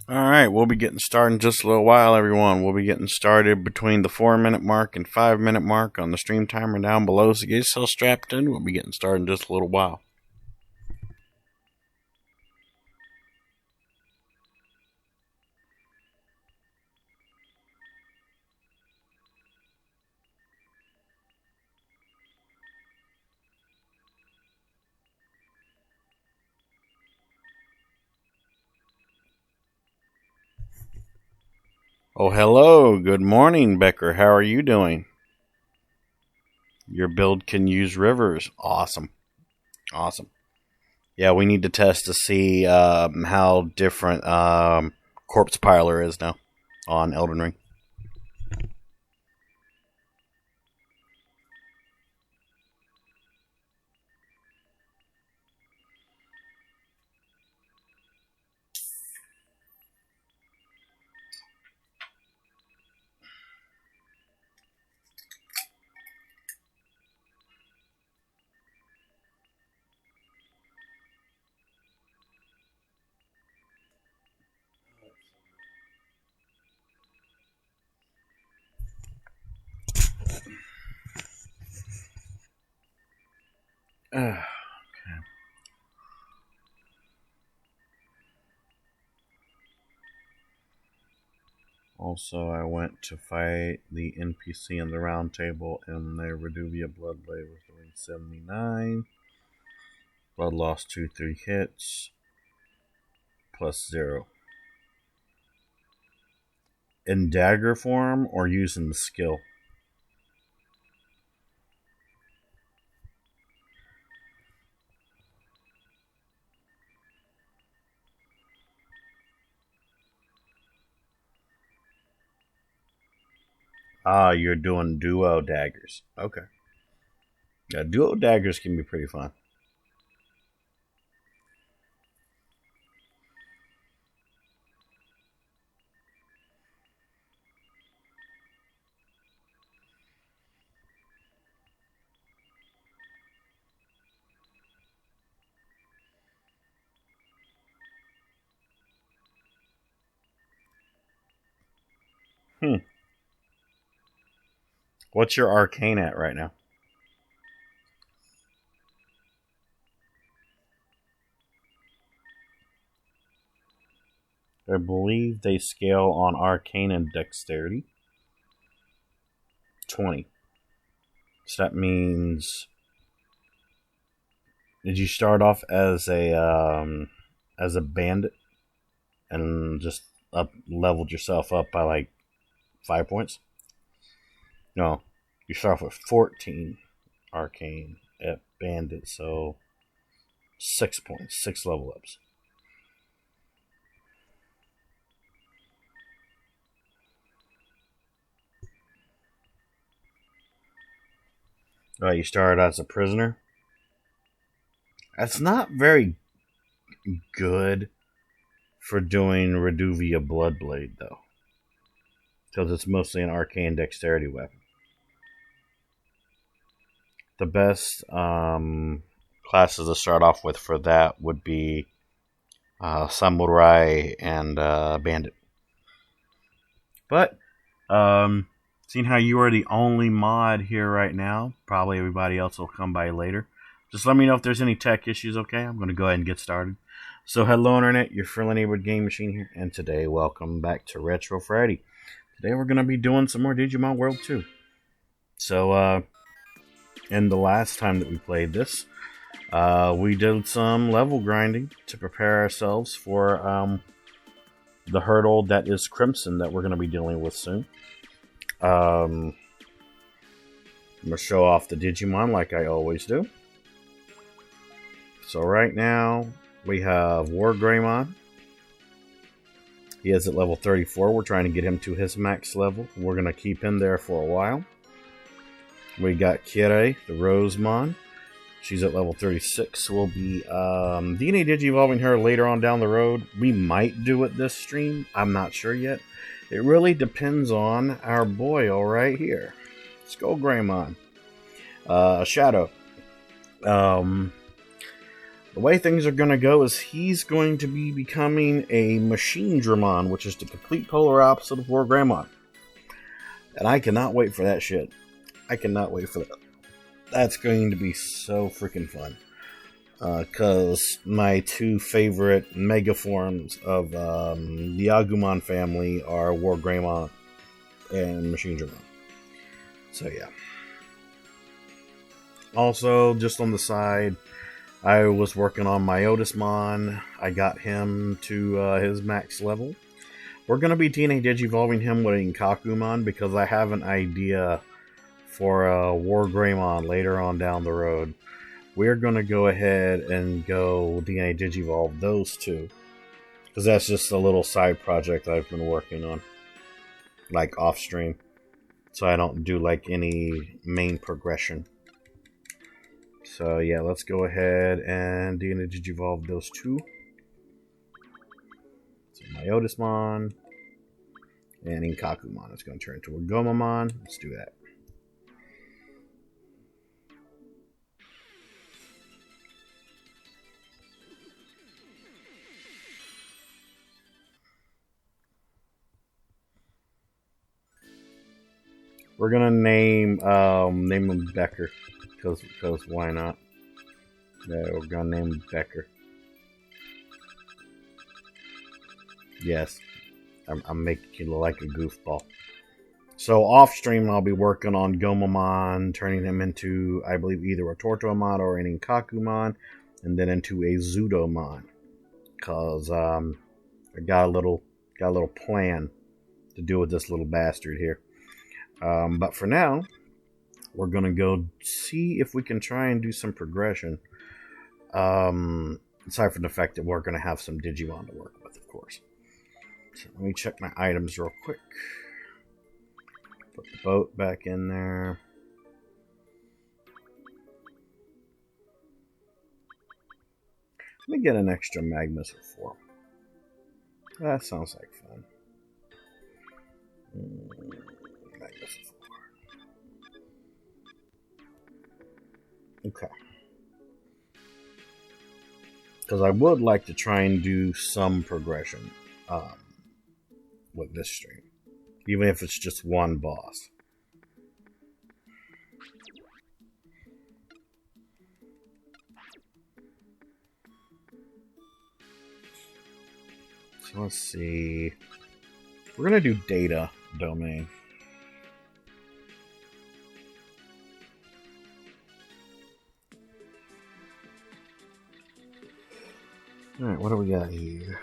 Alright, we'll be getting started in just a little while, everyone. We'll be getting started between the 4-minute mark and 5-minute mark on the stream timer down below, so get yourself strapped in. We'll be getting started in just a little while. Oh, hello. Good morning, Becker. How are you doing? Your build can use rivers. Awesome. Awesome. Yeah, we need to test to see how different Corpse Piler is now on Elden Ring. Okay. Also, I went to fight the NPC in the round table, and their Reduvia Bloodblade was doing 79. Blood loss 2-3 hits, plus 0. In dagger form or using the skill? Ah, you're doing duo daggers. Okay. Yeah, duo daggers can be pretty fun. What's your arcane at right now? I believe they scale on arcane and dexterity. 20. So that means, did you start off as a bandit and just leveled yourself up by like 5 points? No, you start off with 14 arcane at bandit, so 6 points, 6 level ups. Alright, you started as a prisoner. That's not very good for doing Reduvia Bloodblade, though, because it's mostly an arcane dexterity weapon. The best classes to start off with for that would be Samurai and Bandit. But seeing how you are the only mod here right now, probably everybody else will come by later. Just let me know if there's any tech issues, okay? I'm going to go ahead and get started. So hello Internet, your friendly neighborhood game machine here, and today welcome back to Retro Friday. Today we're going to be doing some more Digimon World 2. So in the last time that we played this, we did some level grinding to prepare ourselves for the hurdle that is Crimson that we're going to be dealing with soon. I'm going to show off the Digimon like I always do. So right now, we have War Greymon. He is at level 34. We're trying to get him to his max level. We're going to keep him there for a while. We got Kirei, the Rosemon. She's at level 36. We'll be DNA Digivolving her later on down the road. We might do it this stream. I'm not sure yet. It really depends on our boy right here. Skull Greymon. Shadow. The way things are going to go is he's going to be becoming a Machine Dramon, which is the complete polar opposite of War Greymon. And I cannot wait for that shit. I cannot wait for that. That's going to be so freaking fun. Because my two favorite mega forms of the Agumon family are War Greymon and Machine Dramon. So yeah. Also, just on the side, I was working on my OnyxTheGamingMachine. I got him to his max level. We're going to be DNA Digivolving him with an Kakumon because I have an idea for a War Greymon later on down the road. We're going to go ahead and go DNA Digivolve those two. Because that's just a little side project I've been working on. Like off stream. So I don't do like any main progression. So yeah, let's go ahead and DNA Digivolve those two. So my OnyxTheGamingMachine and Inkakumon. It's going to turn into a Gomamon. Let's do that. We're gonna name him Becker, because why not? Yeah, we're gonna name him Becker. Yes, I'm making you look like a goofball. So off stream, I'll be working on Gomamon, turning him into, I believe, either a Tortomon or an Inkakumon, and then into a Zudomon. Cause I got a little plan to do with this little bastard here. But for now, we're going to go see if we can try and do some progression. Aside from the fact that we're going to have some Digimon to work with, of course. So let me check my items real quick. Put the boat back in there. Let me get an extra Magmas form. That sounds like fun. Okay. Because I would like to try and do some progression with this stream. Even if it's just one boss. So let's see. We're going to do data domain. Alright, what do we got here?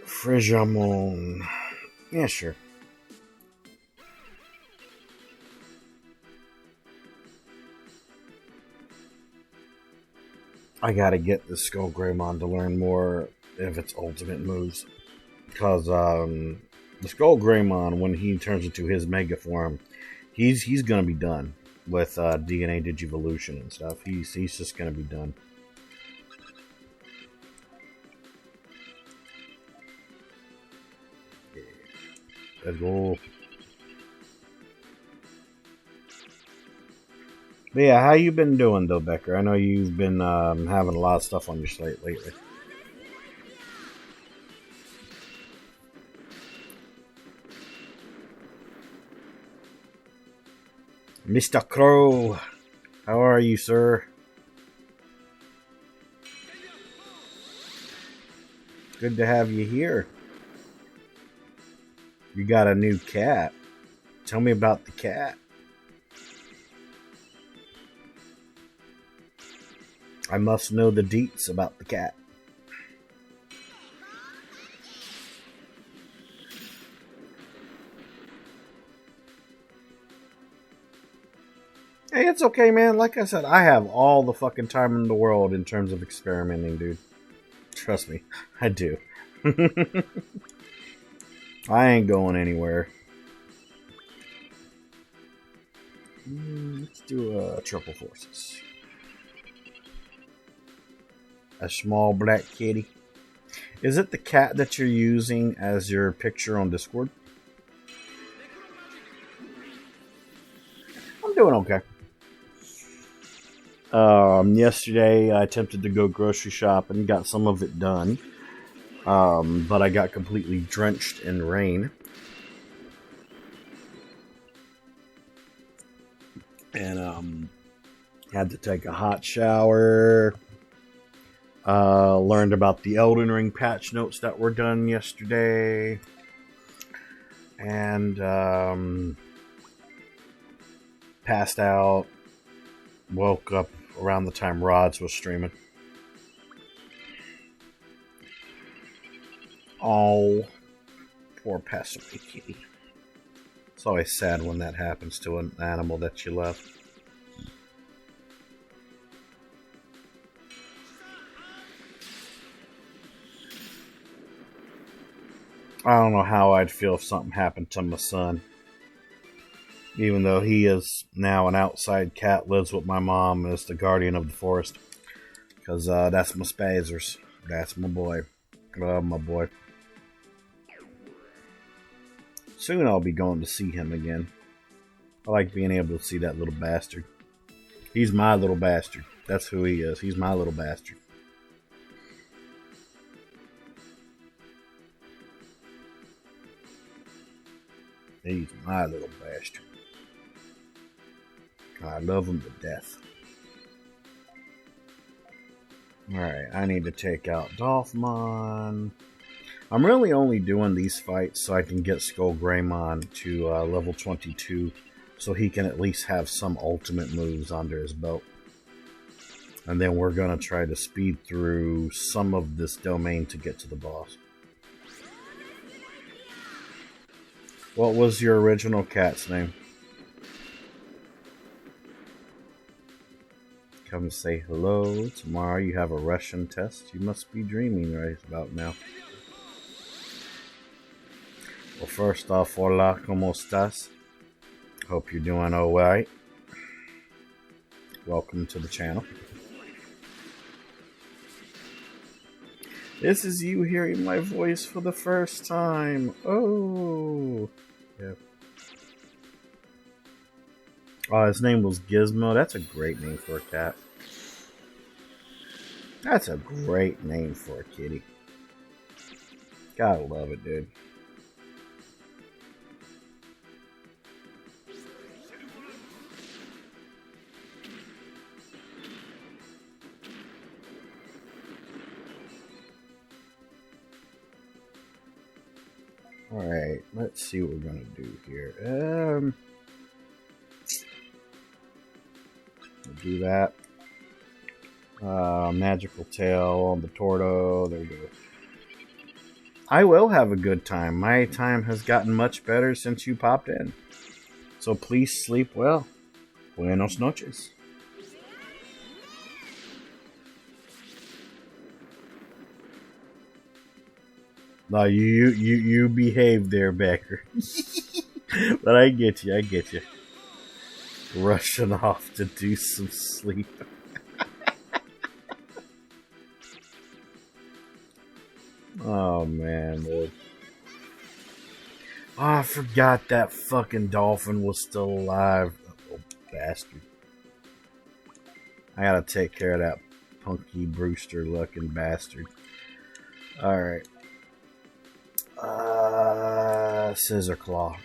Frigimon. Yeah, sure. I gotta get the Skull Greymon to learn more of its ultimate moves. Because the Skull Greymon, when he turns into his Mega form, he's gonna be done with DNA Digivolution and stuff. He's just gonna be done. Let's go. But yeah, how you been doing though, Becker? I know you've been having a lot of stuff on your slate lately. Mr. Crow, how are you, sir? Good to have you here. You got a new cat. Tell me about the cat. I must know the deets about the cat. Hey, it's okay, man. Like I said, I have all the fucking time in the world in terms of experimenting, dude. Trust me, I do. I ain't going anywhere. Let's do triple forces. A small black kitty. Is it the cat that you're using as your picture on Discord? I'm doing okay. Yesterday I attempted to go grocery shopping and got some of it done. But I got completely drenched in rain. And had to take a hot shower. Learned about the Elden Ring patch notes that were done yesterday. And passed out. Woke up around the time Rods was streaming. Oh, poor passed away kitty. It's always sad when that happens to an animal that you love. I don't know how I'd feel if something happened to my son. Even though he is now an outside cat, lives with my mom as the guardian of the forest. Because that's my Spazers. That's my boy. Love my boy. Soon I'll be going to see him again. I like being able to see that little bastard. He's my little bastard. That's who he is. He's my little bastard. He's my little bastard. I love him to death. Alright, I need to take out Dolphmon. I'm really only doing these fights so I can get Skull Greymon to level 22 so he can at least have some ultimate moves under his belt. And then we're going to try to speed through some of this domain to get to the boss. What was your original cat's name? Come say hello. Tomorrow you have a Russian test. You must be dreaming right about now. Well, first off, hola, ¿cómo estás? Hope you're doing alright. Welcome to the channel. This is you hearing my voice for the first time. Oh. Yeah. Oh, his name was Gizmo. That's a great name for a cat. That's a great name for a kitty. Gotta love it, dude. Alright, let's see what we're gonna do here. We'll do that. Magical tail on the Torto. There we go. I will have a good time. My time has gotten much better since you popped in. So please sleep well. Buenos noches. No, you behave there, Becker. But I get you, Rushing off to do some sleep. Oh, man, dude. Oh, I forgot that fucking dolphin was still alive. Oh, bastard. I gotta take care of that Punky Brewster looking bastard. Alright. Scissor Claw.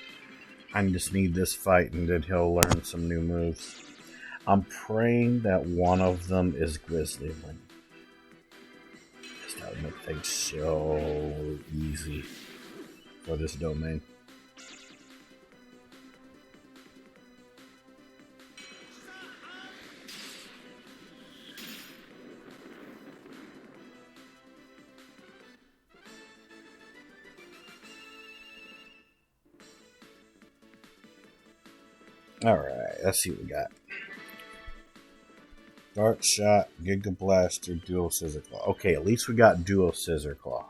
I just need this fight and then he'll learn some new moves. I'm praying that one of them is Grizzly Wing. That would make things so easy for this domain. Alright, let's see what we got. Dart Shot, Giga Blaster, Dual Scissor Claw. Okay, at least we got Dual Scissor Claw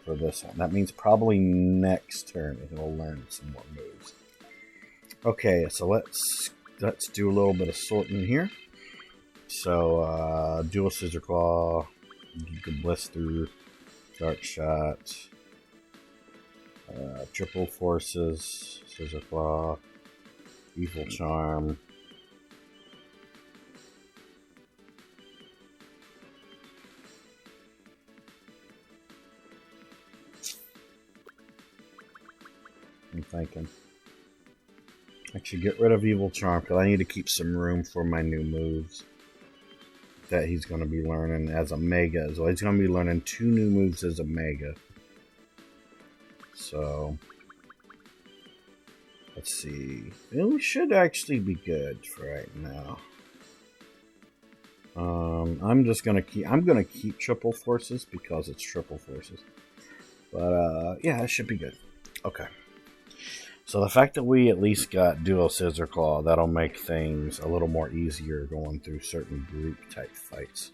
for this one. That means probably next turn he'll learn some more moves. Okay, so let's do a little bit of sorting here. So, Dual Scissor Claw, Giga Blister, Dart Shot, Triple Forces, Scissor Claw, Evil Charm, I'm thinking. I should get rid of Evil Charm because I need to keep some room for my new moves that he's going to be learning as a Mega. So he's going to be learning 2 new moves as a Mega. So, let's see. It should actually be good for right now. I'm just gonna keep Triple Forces because it's Triple Forces. But yeah, it should be good. Okay. So the fact that we at least got Duo Scissor Claw, that'll make things a little more easier going through certain group type fights.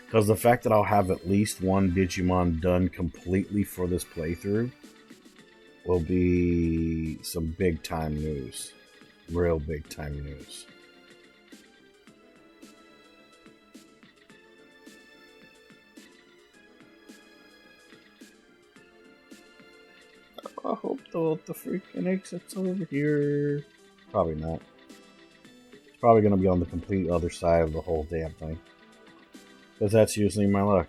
Because the fact that I'll have at least one Digimon done completely for this playthrough will be some big time news. Real big time news. I hope the freaking exit's over here. Probably not. It's probably going to be on the complete other side of the whole damn thing. Because that's usually my luck.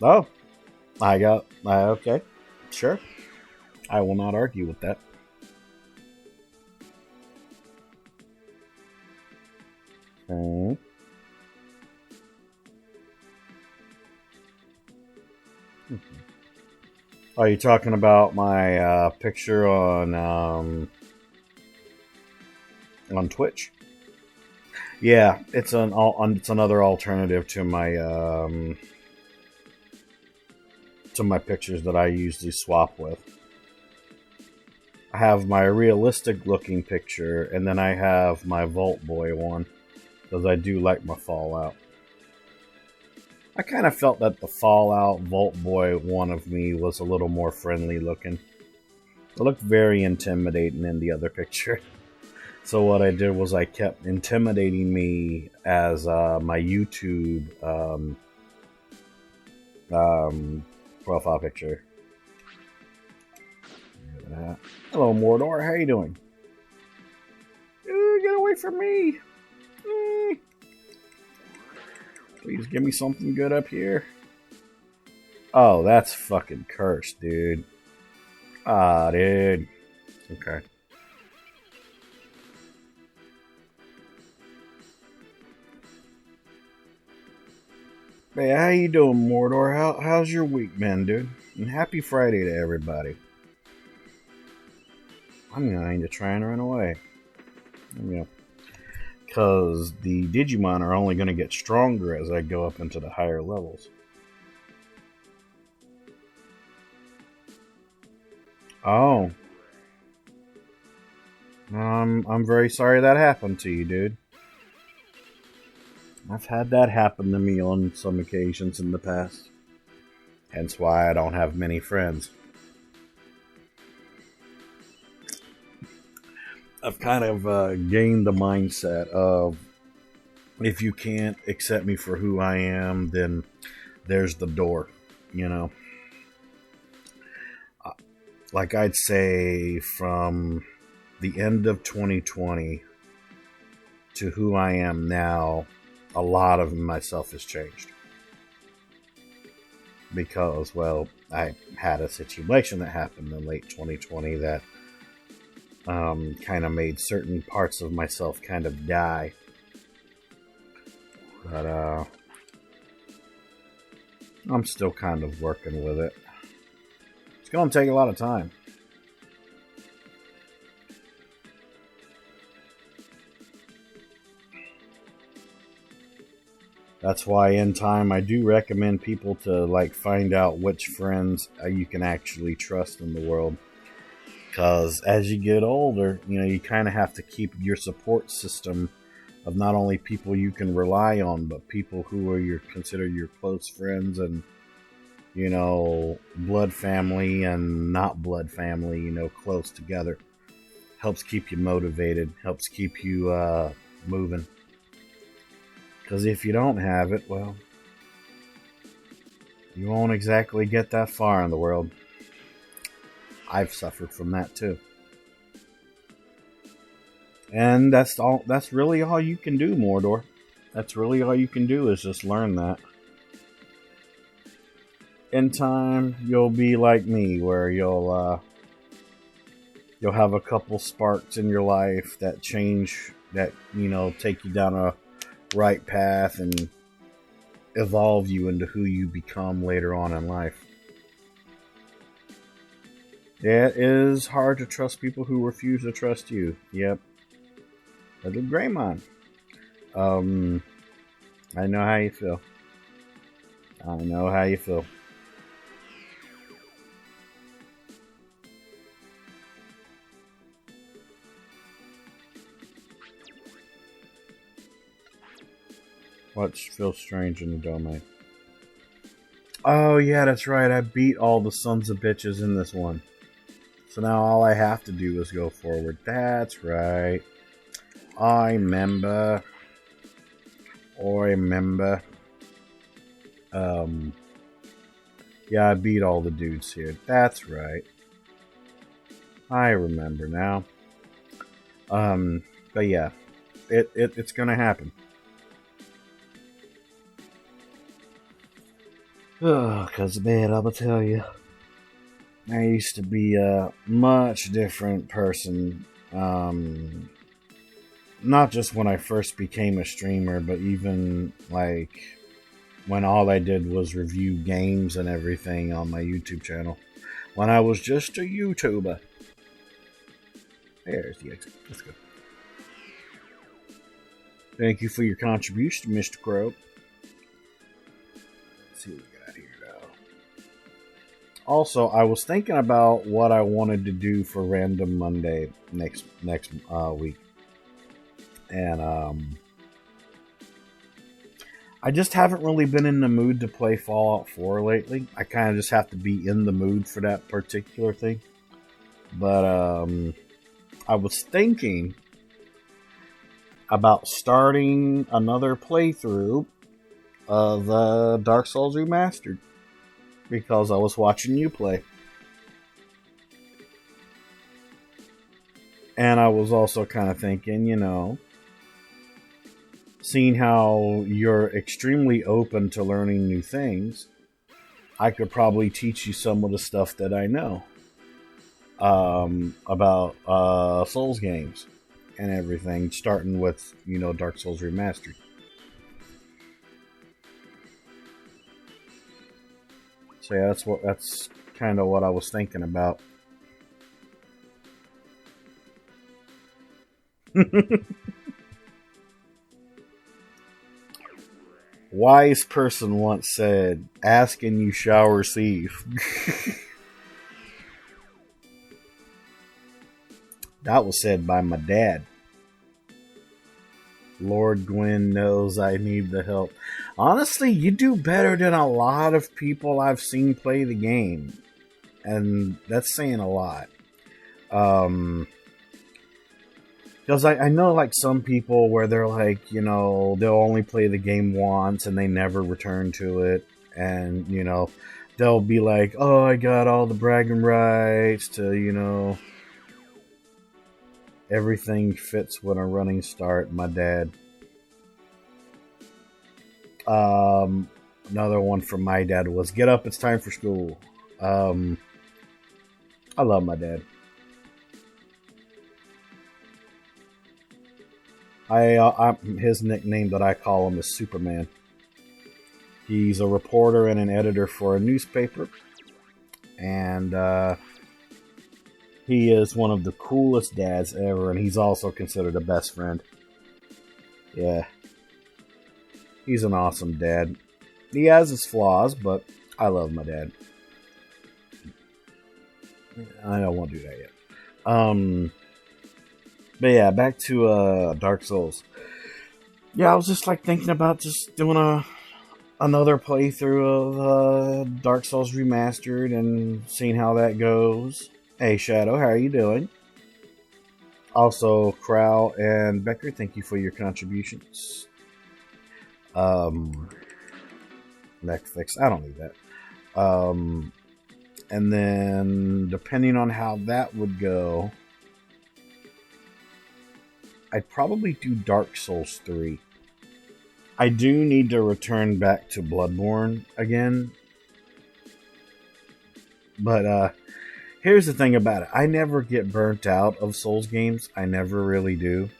Oh. Okay. Sure. I will not argue with that. Okay. Are you talking about my picture on Twitch? Yeah, it's another alternative to my pictures that I usually swap with. I have my realistic looking picture, and then I have my Vault Boy one because I do like my Fallout. I kind of felt that the Fallout Vault Boy one of me was a little more friendly looking. It looked very intimidating in the other picture. So what I did was I kept intimidating me as my YouTube profile picture. Hello, Mordor. How you doing? Get away from me! Please give me something good up here. Oh, that's fucking cursed, dude. Ah, dude. Okay. Hey, how you doing, Mordor? How's your week been, dude? And happy Friday to everybody. I'm going to try and run away. Yeah. Because the Digimon are only going to get stronger as I go up into the higher levels. Oh. I'm very sorry that happened to you, dude. I've had that happen to me on some occasions in the past. Hence why I don't have many friends. I've kind of gained the mindset of if you can't accept me for who I am, then there's the door, you know. Like I'd say from the end of 2020 to who I am now, a lot of myself has changed. Because, well, I had a situation that happened in late 2020 that kind of made certain parts of myself kind of die. But I'm still kind of working with it. It's going to take a lot of time. That's why in time I do recommend people to like find out which friends you can actually trust in the world. Because as you get older, you know, you kind of have to keep your support system of not only people you can rely on, but people who are considered your close friends and, you know, blood family and not blood family, you know, close together. Helps keep you motivated, helps keep you moving. Because if you don't have it, well, you won't exactly get that far in the world. I've suffered from that too. And that's really all you can do, Mordor. That's really all you can do is just learn that. in time, you'll be like me, where you'll have a couple sparks in your life that change, that take you down a right path and evolve you into who you become later on in life. It is hard to trust people who refuse to trust you. Yep. Little Greymon. I know how you feel. I know how you feel. What feels strange in the domain? Oh, yeah, that's right. I beat all the sons of bitches in this one. So now all I have to do is go forward. That's right. I remember. Yeah, I beat all the dudes here. That's right. I remember now. But yeah, it's gonna happen. Cause man, I'm gonna tell you, I used to be a much different person. Not just when I first became a streamer, but even like when all I did was review games and everything on my YouTube channel. When I was just a YouTuber. There's the exit. Let's go. Thank you for your contribution, Mr. Crow. Let's see what we got here now. Also, I was thinking about what I wanted to do for Random Monday next week. And I just haven't really been in the mood to play Fallout 4 lately. I kind of just have to be in the mood for that particular thing. But I was thinking about starting another playthrough of Dark Souls Remastered, because I was watching you play. And I was also kind of thinking, seeing how you're extremely open to learning new things, I could probably teach you some of the stuff that I know about Souls games and everything, starting with, Dark Souls Remastered. So yeah, that's kind of what I was thinking about. Wise person once said, "Ask and you shall receive." That was said by my dad. Lord Gwyn knows I need the help. Honestly, you do better than a lot of people I've seen play the game. And that's saying a lot. Because I know like some people where they're like, they'll only play the game once and they never return to it. And, they'll be like, oh, I got all the bragging rights to, everything fits when a running start, my dad. Another one from my dad was, get up, it's time for school. I love my dad. His nickname that I call him is Superman. He's a reporter and an editor for a newspaper. And, he is one of the coolest dads ever, and he's also considered a best friend. Yeah. He's an awesome dad. He has his flaws, but I love my dad. I don't want to do that yet. But yeah, back to Dark Souls. Yeah, I was just like thinking about just doing another playthrough of Dark Souls Remastered and seeing how that goes. Hey Shadow, how are you doing? Also, Crow and Becker, thank you for your contributions. Netflix, I don't need that. And then, depending on how that would go, I'd probably do Dark Souls 3. I do need to return back to Bloodborne again. But here's the thing about it. I never get burnt out of Souls games. I never really do.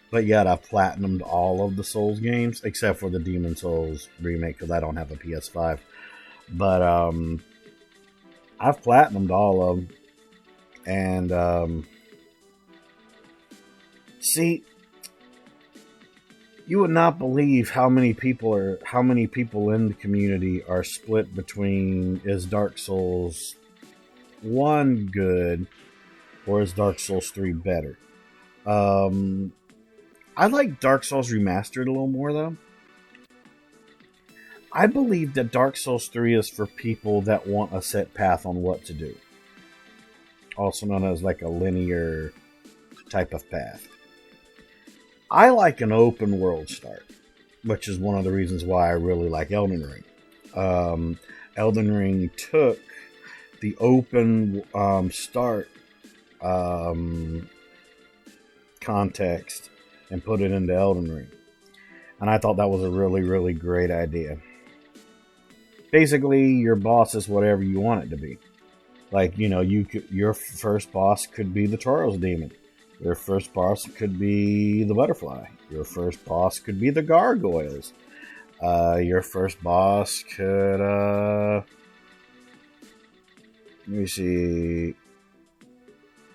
But yet I've platinumed all of the Souls games, except for the Demon Souls remake, because I don't have a PS5. But I've platinumed all of them. And see, you would not believe how many people in the community are split between, is Dark Souls 1 good or is Dark Souls 3 better? I like Dark Souls Remastered a little more, though. I believe that Dark Souls 3 is for people that want a set path on what to do. Also known as like a linear type of path. I like an open world start, which is one of the reasons why I really like Elden Ring. Elden Ring took the open start context and put it into Elden Ring. And I thought that was a really, really great idea. Basically, your boss is whatever you want it to be. Like, you know, your first boss could be the Tauros demon. Your first boss could be the butterfly. Your first boss could be the gargoyles. Your first boss could, let me see.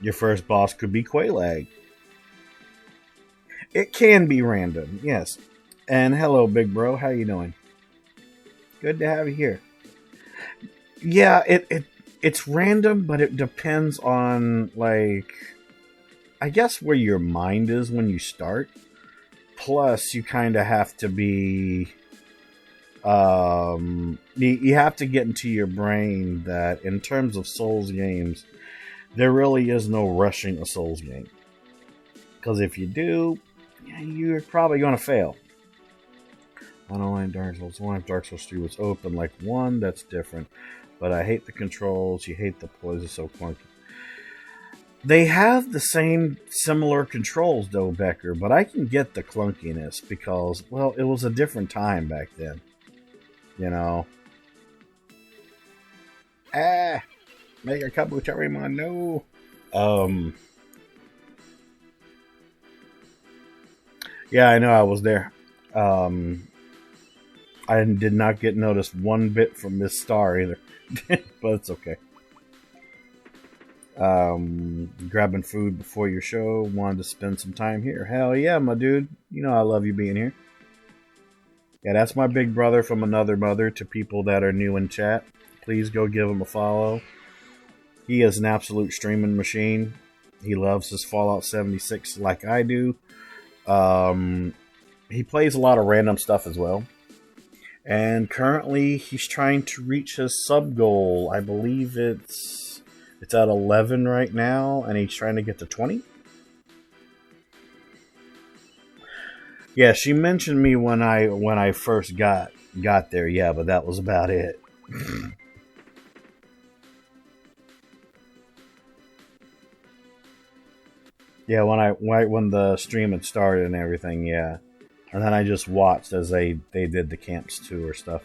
Your first boss could be Quelaag. It can be random, yes. And hello, big bro. How you doing? Good to have you here. Yeah, it's random, but it depends on, like, I guess where your mind is when you start. Plus, you kind of have to be... you have to get into your brain that in terms of Souls games, there really is no rushing a Souls game. Because if you do, you're probably going to fail. I don't like Dark Souls 1. If Dark Souls 3 was open like 1, that's different. But I hate the controls. You hate the poison, so clunky. They have the same similar controls though, Becker, but I can get the clunkiness because, well, it was a different time back then. You know. Make a couple of Digimon, no. Yeah, I know I was there. I did not get noticed one bit from Miss Star either. But it's okay. Grabbing food before your show. Wanted to spend some time here. Hell yeah, my dude. You know I love you being here. Yeah, that's my big brother from another mother. To people that are new in chat, please go give him a follow. He is an absolute streaming machine. He loves his Fallout 76 like I do. He plays a lot of random stuff as well. And currently, he's trying to reach his sub goal. I believe it's at 11 right now, and he's trying to get to 20. Yeah, she mentioned me when I first got there. Yeah, but that was about it. Yeah, when the stream had started and everything, yeah. And then I just watched as they did the camps tour stuff.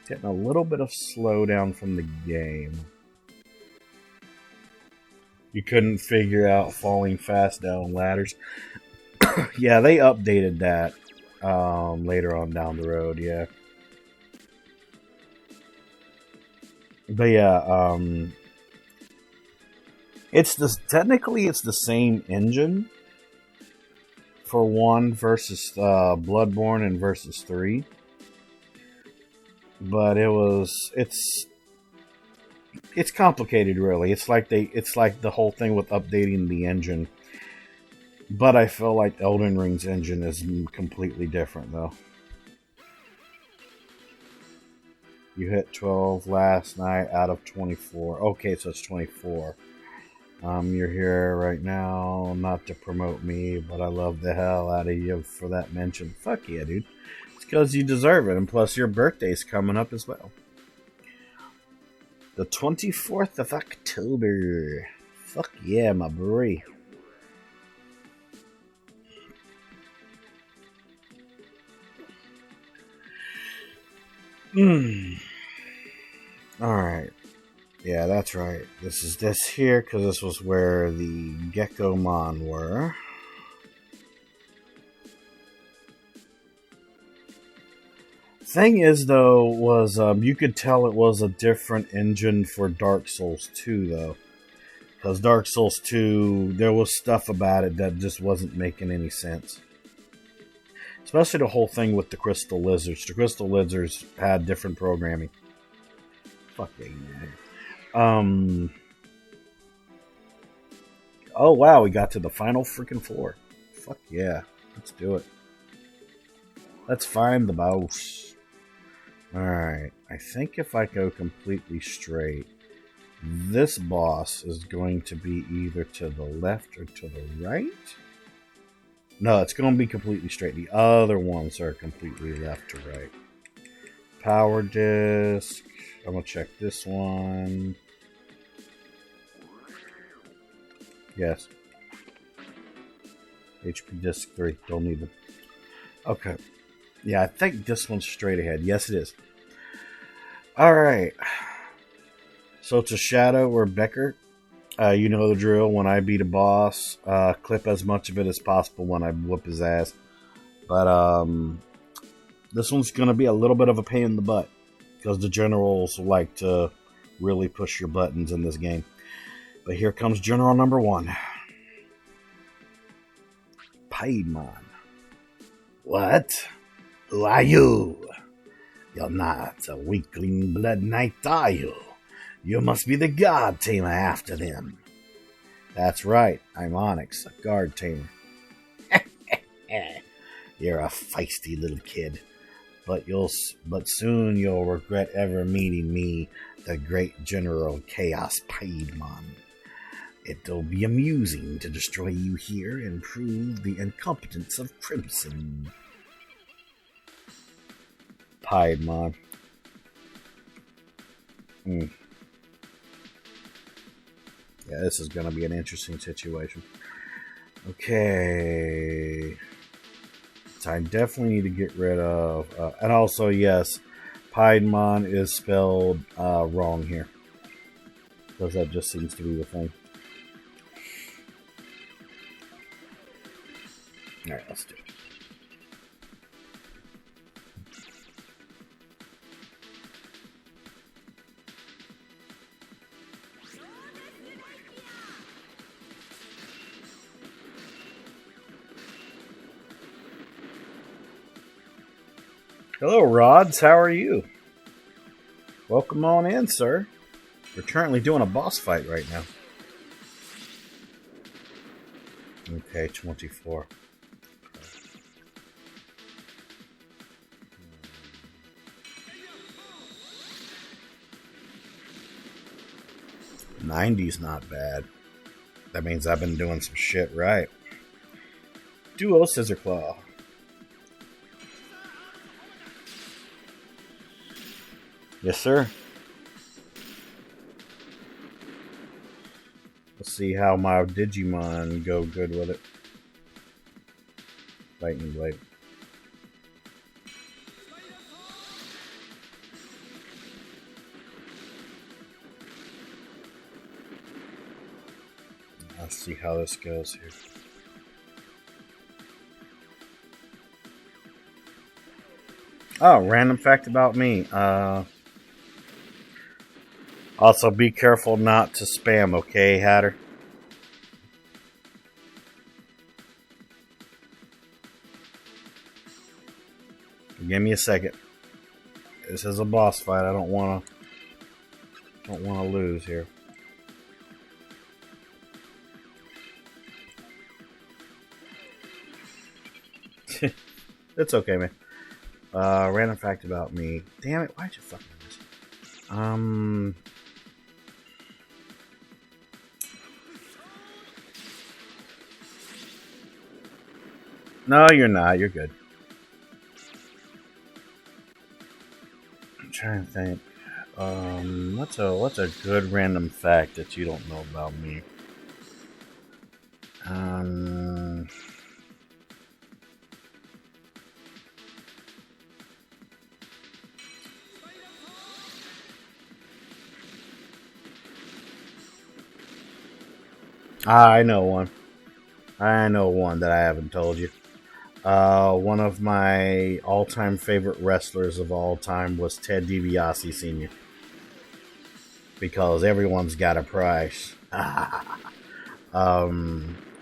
Getting a little bit of slowdown from the game. You couldn't figure out falling fast down ladders. Yeah, they updated that later on down the road, yeah. But yeah, technically it's the same engine for 1 versus Bloodborne and versus 3. But it's complicated really. It's like the whole thing with updating the engine. But I feel like Elden Ring's engine is completely different though. You hit 12 last night out of 24. Okay, so it's 24. You're here right now, not to promote me, but I love the hell out of you for that mention. Fuck yeah, dude. It's because you deserve it, and plus your birthday's coming up as well. The 24th of October. Fuck yeah, my boy. Alright. Yeah, that's right. This is this here, because this was where the Gekomon were. Thing is, though, was you could tell it was a different engine for Dark Souls 2, though. Because Dark Souls 2, there was stuff about it that just wasn't making any sense. Especially the whole thing with the Crystal Lizards. The Crystal Lizards had different programming. Fuck yeah, man. Oh, wow, we got to the final freaking floor. Fuck yeah. Let's do it. Let's find the boss. Alright. I think if I go completely straight, this boss is going to be either to the left or to the right? No, it's going to be completely straight. The other ones are completely left to right. Power disc. I'm going to check this one. Yes. HP disc 3. Don't need them. Okay. Yeah, I think this one's straight ahead. Yes, it is. Alright. So it's a Shadow or Becker. You know the drill. When I beat a boss, clip as much of it as possible when I whoop his ass. But this one's going to be a little bit of a pain in the butt. Because the generals like to really push your buttons in this game. But here comes General number 1. Piedmon. What? Who are you? You're not a weakling blood knight, are you? You must be the guard tamer after them. That's right. I'm Onyx, a guard tamer. You're a feisty little kid. But soon you'll regret ever meeting me, the great General Chaos Piedmon. It'll be amusing to destroy you here and prove the incompetence of Crimson. Piedmon. Yeah, this is going to be an interesting situation. Okay. So I definitely need to get rid of... and also, yes, Piedmon is spelled wrong here. Because that just seems to be the thing. Alright, let's do it. Hello, Rods. How are you? Welcome on in, sir. We're currently doing a boss fight right now. Okay, 24. 90's not bad. That means I've been doing some shit right. Duo Scissor Claw. Yes, sir. Let's see how my Digimon go good with it. Lightning Blade. Let's see how this goes here. Oh, random fact about me. Also, be careful not to spam, okay, Hatter? Give me a second. This is a boss fight. I don't wanna lose here. It's okay, man. Random fact about me. Damn it! Why'd you fucking miss? No, you're not. You're good. I'm trying to think. What's a good random fact that you don't know about me? I know one. I know one that I haven't told you. One of my all-time favorite wrestlers of all time was Ted DiBiase Sr. Because everyone's got a price. All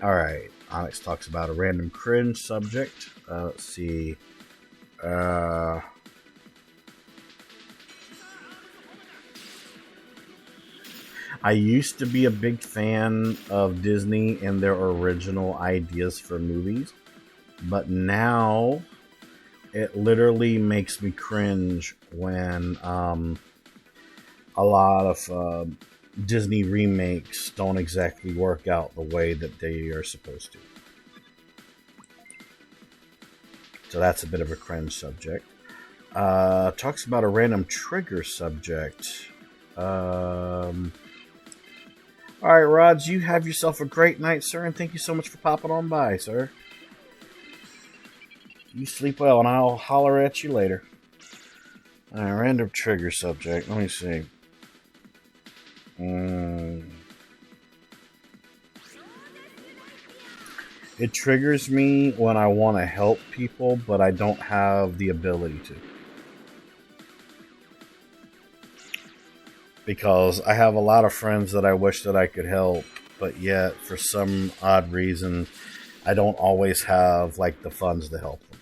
right. Onyx talks about a random cringe subject. Let's see. I used to be a big fan of Disney and their original ideas for movies, but now it literally makes me cringe when a lot of Disney remakes don't exactly work out the way that they are supposed to. So that's a bit of a cringe subject. Talks about a random trigger subject. Alright, Rods, you have yourself a great night, sir, and thank you so much for popping on by, sir. You sleep well, and I'll holler at you later. Alright, random trigger subject. Let me see. It triggers me when I want to help people, but I don't have the ability to. Because I have a lot of friends that I wish that I could help, but yet, for some odd reason, I don't always have, like, the funds to help them.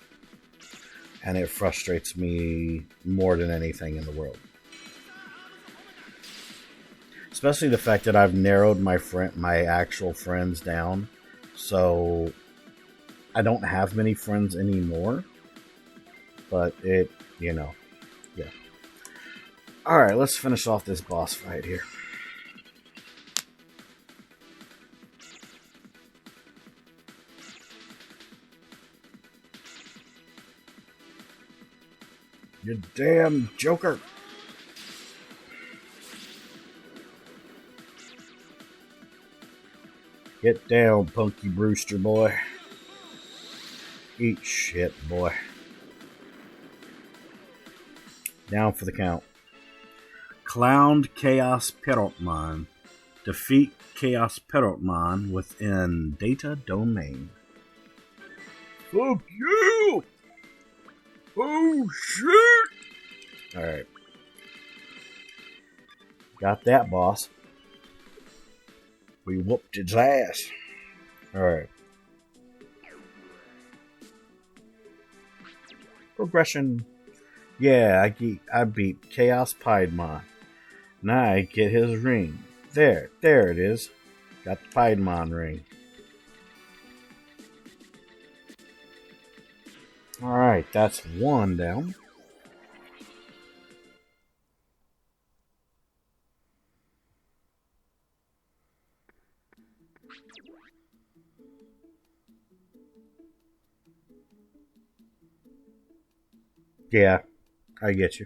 And it frustrates me more than anything in the world. Especially the fact that I've narrowed my actual friends down. So, I don't have many friends anymore. But it, you know, yeah. Alright, let's finish off this boss fight here. You damn joker! Get down, Punky Brewster, boy. Eat shit, boy. Down for the count. Clowned Chaos Perotman. Defeat Chaos Perotman within data domain. Fuck you! Oh shit! Alright. Got that, boss. We whooped his ass. Alright. Progression. Yeah, I beat Chaos Piedmon. Now I get his ring. There it is. Got the Piedmon ring. Alright, that's one down. Yeah, I get you.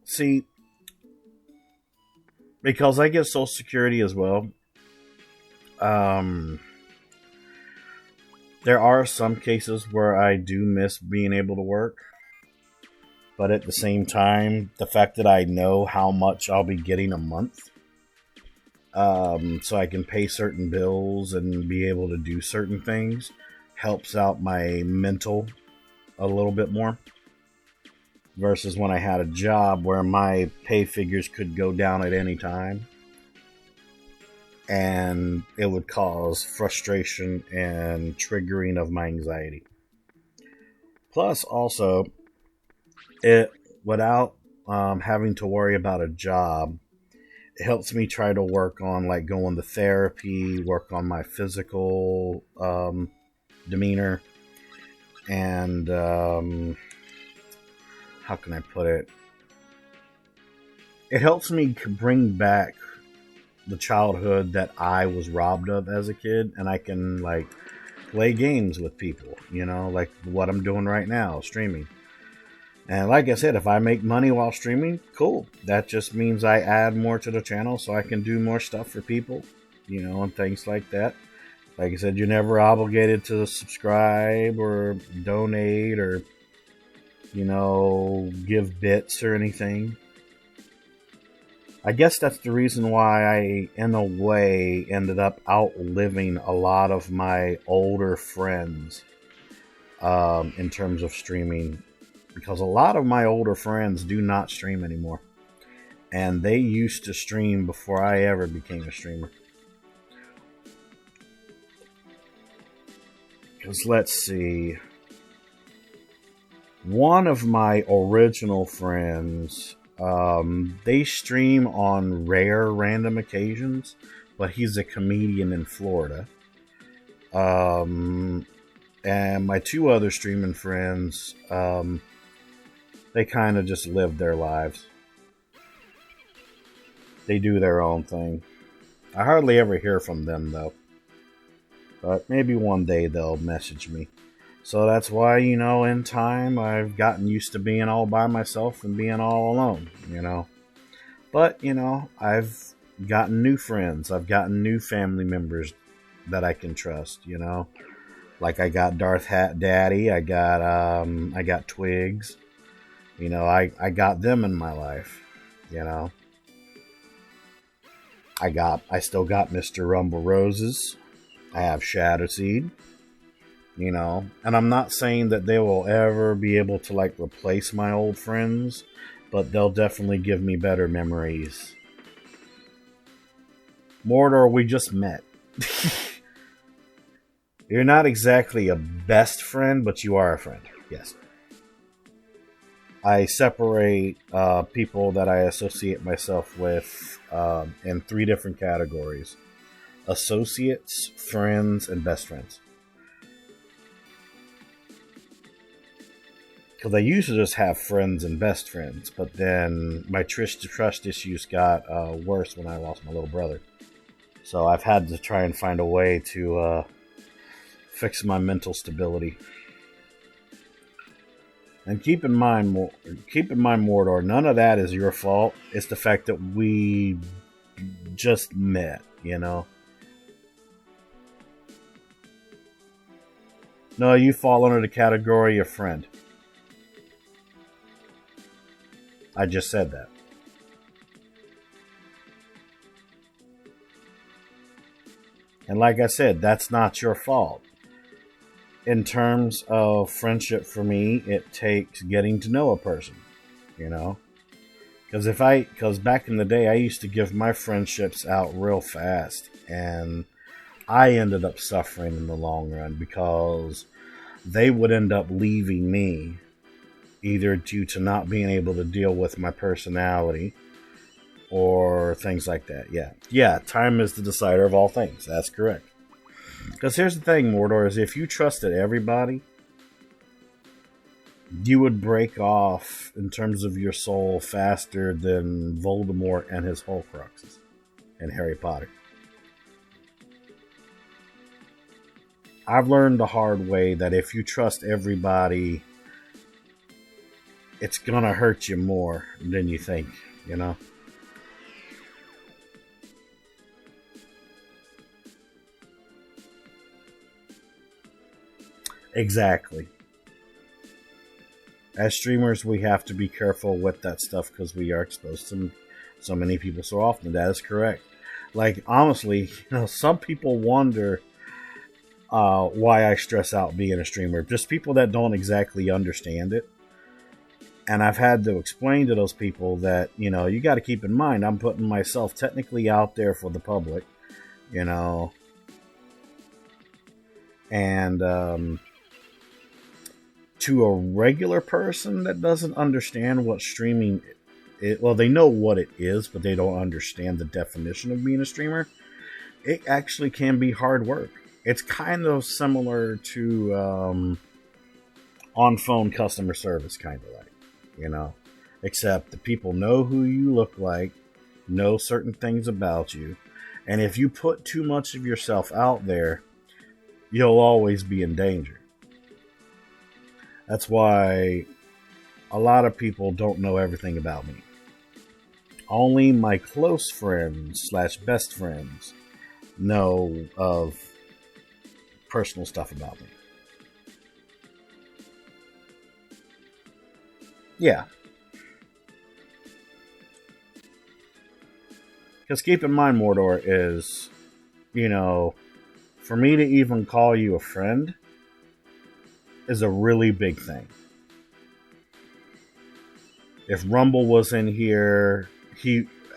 See, because I get Social Security as well, there are some cases where I do miss being able to work. But at the same time, the fact that I know how much I'll be getting a month, so I can pay certain bills and be able to do certain things, helps out my mental a little bit more. Versus when I had a job where my pay figures could go down at any time. And it would cause frustration and triggering of my anxiety. Plus, also, it without having to worry about a job, it helps me try to work on, like, going to therapy, work on my physical demeanor, and how can I put it? It helps me bring back the childhood that I was robbed of as a kid, and I can, like, play games with people, you know, like what I'm doing right now, streaming. And like I said, if I make money while streaming, cool. That just means I add more to the channel so I can do more stuff for people, you know, and things like that. Like I said, you're never obligated to subscribe or donate or, you know, give bits or anything. I guess that's the reason why I, in a way, ended up outliving a lot of my older friends in terms of streaming. Because a lot of my older friends do not stream anymore. And they used to stream before I ever became a streamer. Because let's see. One of my original friends, they stream on rare random occasions, but he's a comedian in Florida. And my two other streaming friends, they kind of just live their lives. They do their own thing. I hardly ever hear from them, though. But maybe one day they'll message me. So that's why, in time, I've gotten used to being all by myself and being all alone, But, I've gotten new friends. I've gotten new family members that I can trust, Like I got Darth Hat Daddy. I got Twigs. I got them in my life, I still got Mr. Rumble Roses. I have Shadow Seed. And I'm not saying that they will ever be able to replace my old friends, but they'll definitely give me better memories. Mordor, we just met. You're not exactly a best friend, but you are a friend. Yes. I separate people that I associate myself with in 3 different categories: associates, friends, and best friends. Because I used to just have friends and best friends, but then my trust issues got worse when I lost my little brother. So I've had to try and find a way to fix my mental stability. And keep in mind, Mordor, none of that is your fault. It's the fact that we just met, No, you fall under the category of friend. I just said that. And like I said, that's not your fault. In terms of friendship, for me, it takes getting to know a person, Because back in the day, I used to give my friendships out real fast, and I ended up suffering in the long run because they would end up leaving me, either due to not being able to deal with my personality or things like that. Yeah, time is the decider of all things. That's correct. Because here's the thing, Mordor, is if you trusted everybody, you would break off in terms of your soul faster than Voldemort and his Horcruxes in Harry Potter. I've learned the hard way that if you trust everybody, it's gonna hurt you more than you think, Exactly. As streamers, we have to be careful with that stuff because we are exposed to so many people so often. That is correct. Honestly, some people wonder why I stress out being a streamer. Just people that don't exactly understand it. And I've had to explain to those people that, you got to keep in mind, I'm putting myself technically out there for the public, and to a regular person that doesn't understand what streaming is, well, they know what it is, but they don't understand the definition of being a streamer. It actually can be hard work. It's kind of similar to on-phone customer service, kind of like, except the people know who you look like, know certain things about you, and if you put too much of yourself out there, you'll always be in danger. That's why a lot of people don't know everything about me. Only my close friends / best friends know of personal stuff about me. Yeah. Because keep in mind, Mordor is, you know, for me to even call you a friend is a really big thing. If Rumble was in here,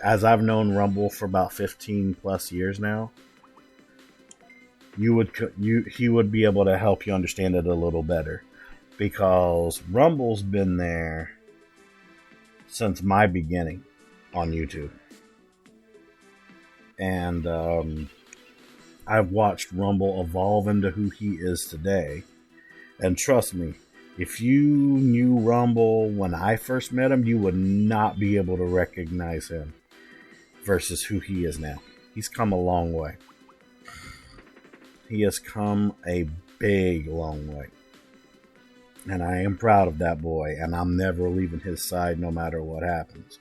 as I've known Rumble for about 15 plus years now, he would be able to help you understand it a little better, because Rumble's been there since my beginning on YouTube, and I've watched Rumble evolve into who he is today. And trust me, if you knew Rumble when I first met him, you would not be able to recognize him versus who he is now. He's come a long way. He has come a big, long way. And I am proud of that boy, and I'm never leaving his side no matter what happens.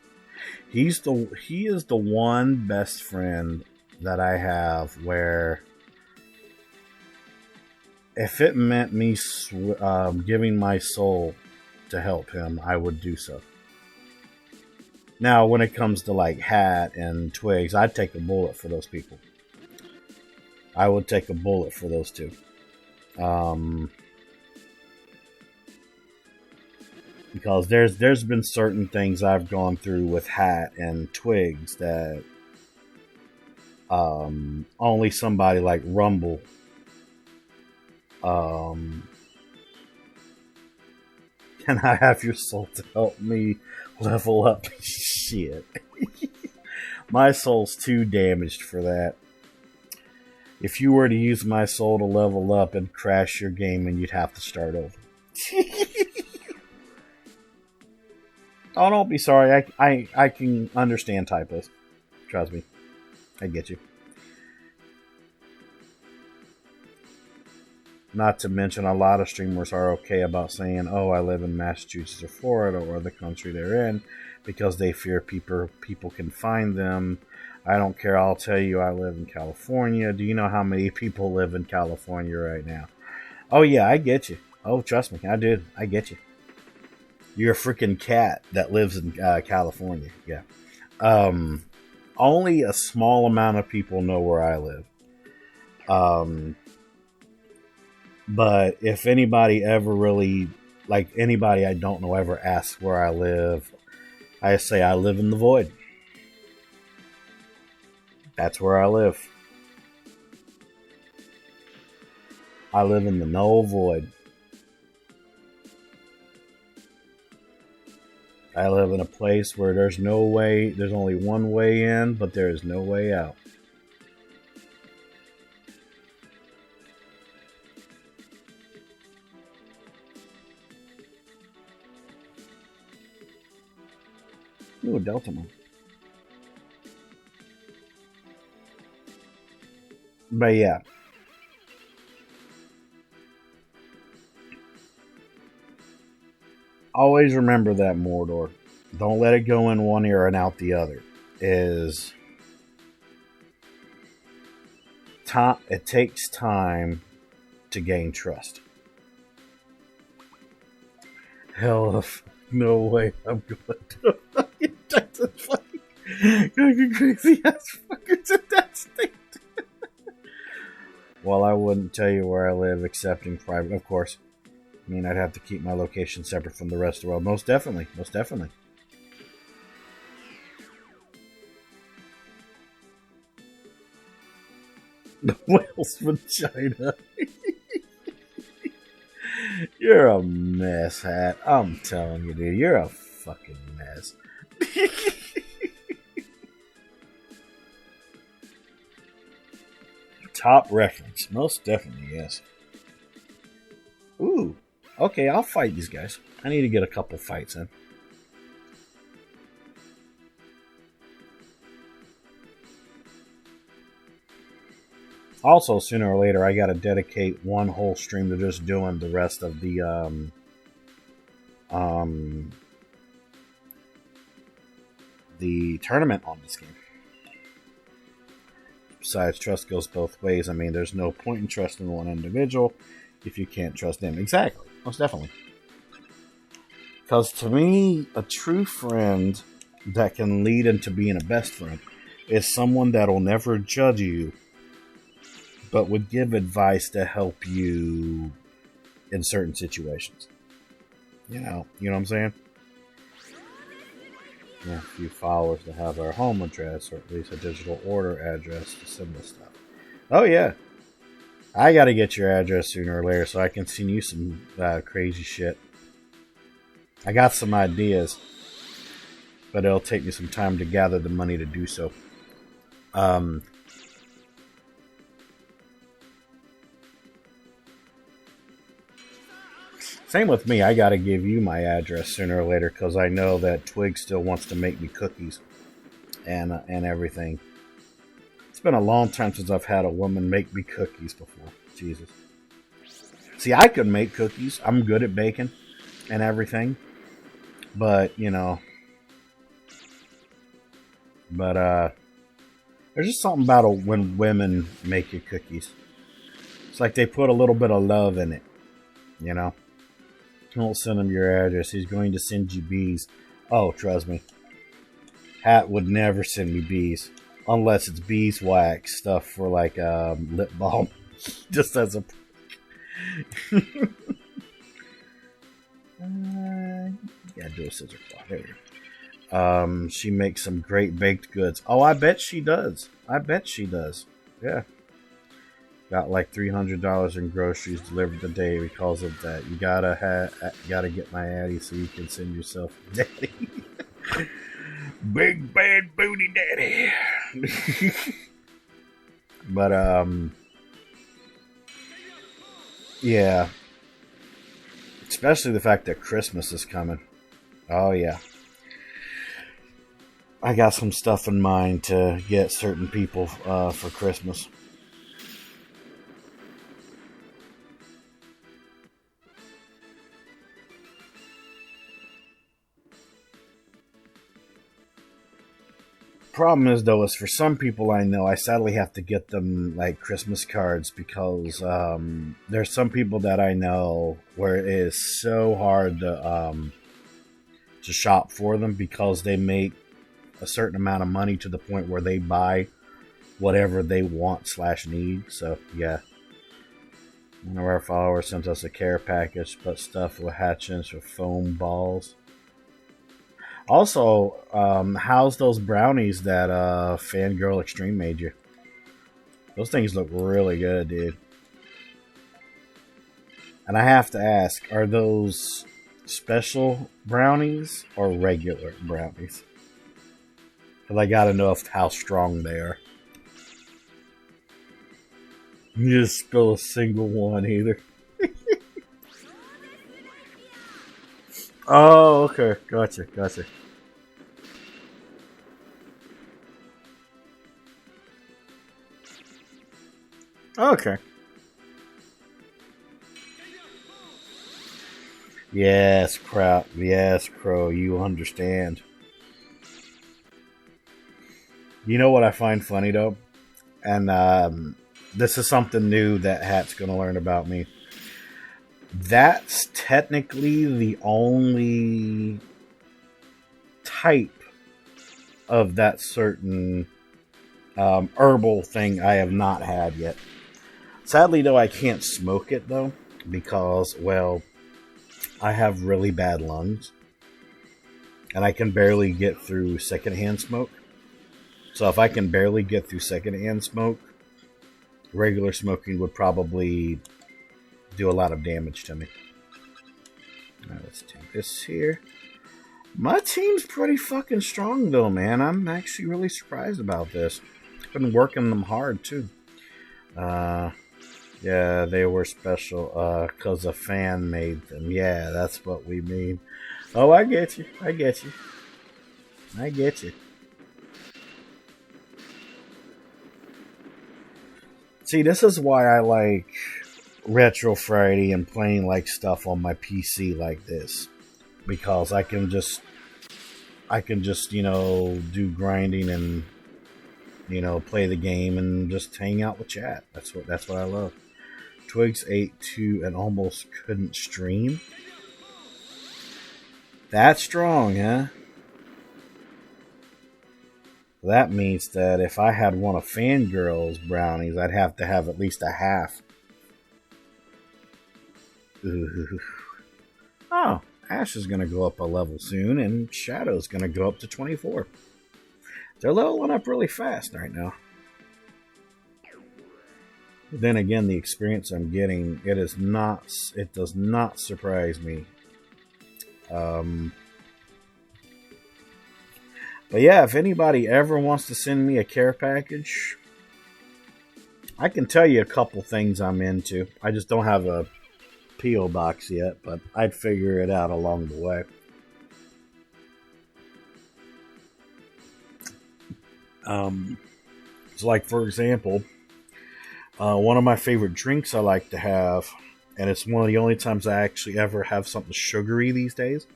He is the one best friend that I have where if it meant me giving my soul to help him, I would do so. Now, when it comes to like Hat and Twigs, I'd take a bullet for those people. I would take a bullet for those two. Because there's been certain things I've gone through with Hat and Twigs that only somebody like Rumble can I have your soul to help me level up? Shit. My soul's too damaged for that. If you were to use my soul to level up and crash your game, and you'd have to start over. Oh, don't be sorry. I can understand typos. Trust me. I get you. Not to mention, a lot of streamers are okay about saying, oh, I live in Massachusetts or Florida or the country they're in, because they fear people can find them. I don't care. I'll tell you, I live in California. Do you know how many people live in California right now? Oh, yeah, I get you. Oh, trust me. I do. I get you. You're a freaking cat that lives in California. Yeah. Only a small amount of people know where I live. But if anybody ever really, like anybody I don't know ever asks where I live, I say I live in the void. That's where I live. I live in the null void. I live in a place where there's no way, there's only one way in, but there is no way out. Ooh, Deltamon. But yeah. Always remember that, Mordor. Don't let it go in one ear and out the other. It takes time to gain trust. Hell, no way I'm going to fucking crazy ass fuckers in that state. Well, I wouldn't tell you where I live except in private, of course. I mean, I'd have to keep my location separate from the rest of the world. Most definitely. Most definitely. The whale's vagina. You're a mess, Hat. I'm telling you, dude. You're a fucking mess. Top reference. Most definitely, yes. Ooh. Okay, I'll fight these guys. I need to get a couple fights in. Also, sooner or later, I gotta dedicate one whole stream to just doing the rest of the tournament on this game. Besides, trust goes both ways. I mean, there's no point in trusting one individual if you can't trust them. Exactly. Most definitely. Because to me, a true friend that can lead into being a best friend is someone that'll never judge you, but would give advice to help you in certain situations. You know what I'm saying? Yeah, a few followers to have our home address, or at least a digital order address to send this stuff. Oh yeah, I gotta get your address sooner or later so I can send you some crazy shit. I got some ideas, but it'll take me some time to gather the money to do so. Same with me. I gotta give you my address sooner or later because I know that Twig still wants to make me cookies and everything. It's been a long time since I've had a woman make me cookies before. Jesus. See, I could make cookies. I'm good at baking and everything. But, you know. But, there's just something about when women make you cookies. It's like they put a little bit of love in it. You know? Don't send him your address. He's going to send you bees. Oh, trust me. Hat would never send me bees. Unless it's beeswax stuff for like lip balm. Just as a... yeah, do a scissor claw. There you go. She makes some great baked goods. Oh, I bet she does. I bet she does. Yeah. Got like $300 in groceries delivered today because of that. You gotta get my Addy so you can send yourself daddy. Big bad booty daddy. But yeah. Especially the fact that Christmas is coming. Oh yeah. I got some stuff in mind to get certain people for Christmas. Problem is though, is for some people I know, I sadly have to get them like Christmas cards because there's some people that I know where it is so hard to shop for them because they make a certain amount of money to the point where they buy whatever they want / need. So yeah, one of our followers sent us a care package, but stuff with hatchings with foam balls. Also, how's those brownies that Fangirl Extreme made you? Those things look really good, dude. And I have to ask, are those special brownies or regular brownies? Because I gotta know how strong they are. You just spill a single one either. Oh, okay. Gotcha. Okay. Yes, crap. Yes, Crow. You understand. You know what I find funny, though? And this is something new that Hat's going to learn about me. That's technically the only type of that certain herbal thing I have not had yet. Sadly, though, I can't smoke it, though, because, well, I have really bad lungs. And I can barely get through secondhand smoke. So if I can barely get through secondhand smoke, regular smoking would probably do a lot of damage to me. Alright, let's take this here. My team's pretty fucking strong, though, man. I'm actually really surprised about this. Been working them hard, too. Yeah, they were special, because a fan made them. Yeah, that's what we mean. Oh, I get you. See, this is why I like Retro Friday and playing like stuff on my PC like this, because I can just do grinding and play the game and just hang out with chat. That's what I love. Twigs ate 2 and almost couldn't stream. That's strong, huh? That means that if I had one of Fangirl's brownies, I'd have to have at least a half. Ooh. Oh, Ash is going to go up a level soon, and Shadow's going to go up to 24. They're leveling up really fast right now. But then again, the experience I'm getting, it does not surprise me. But yeah, if anybody ever wants to send me a care package, I can tell you a couple things I'm into. I just don't have a P.O. box yet, but I'd figure it out along the way. So like, for example, one of my favorite drinks I like to have, and it's one of the only times I actually ever have something sugary these days,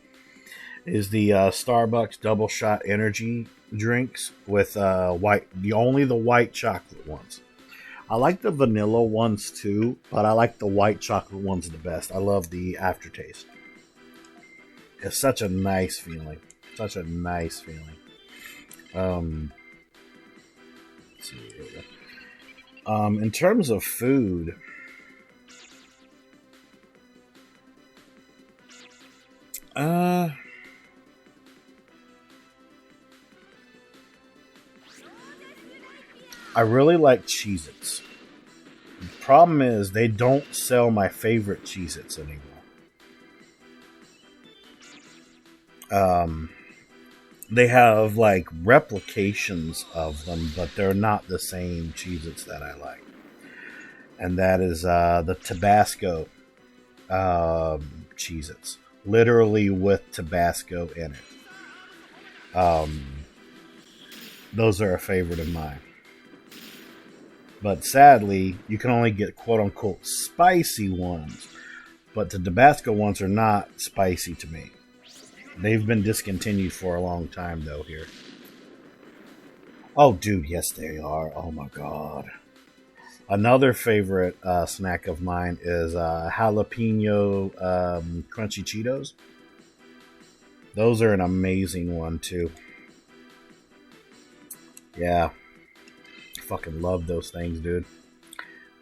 is the Starbucks double shot energy drinks with the white chocolate ones. I like the vanilla ones too, but I like the white chocolate ones the best. I love the aftertaste. It's such a nice feeling. Such a nice feeling. Let's see here. In terms of food, I really like Cheez-Its. The problem is they don't sell my favorite Cheez-Its anymore. They have like replications of them, but they're not the same Cheez-Its that I like. And that is the Tabasco Cheez-Its. Literally with Tabasco in it. Those are a favorite of mine. But sadly, you can only get quote-unquote spicy ones. But the Tabasco ones are not spicy to me. They've been discontinued for a long time, though, here. Oh, dude, yes, they are. Oh, my God. Another favorite snack of mine is jalapeno crunchy Cheetos. Those are an amazing one, too. Yeah. Fucking love those things, dude.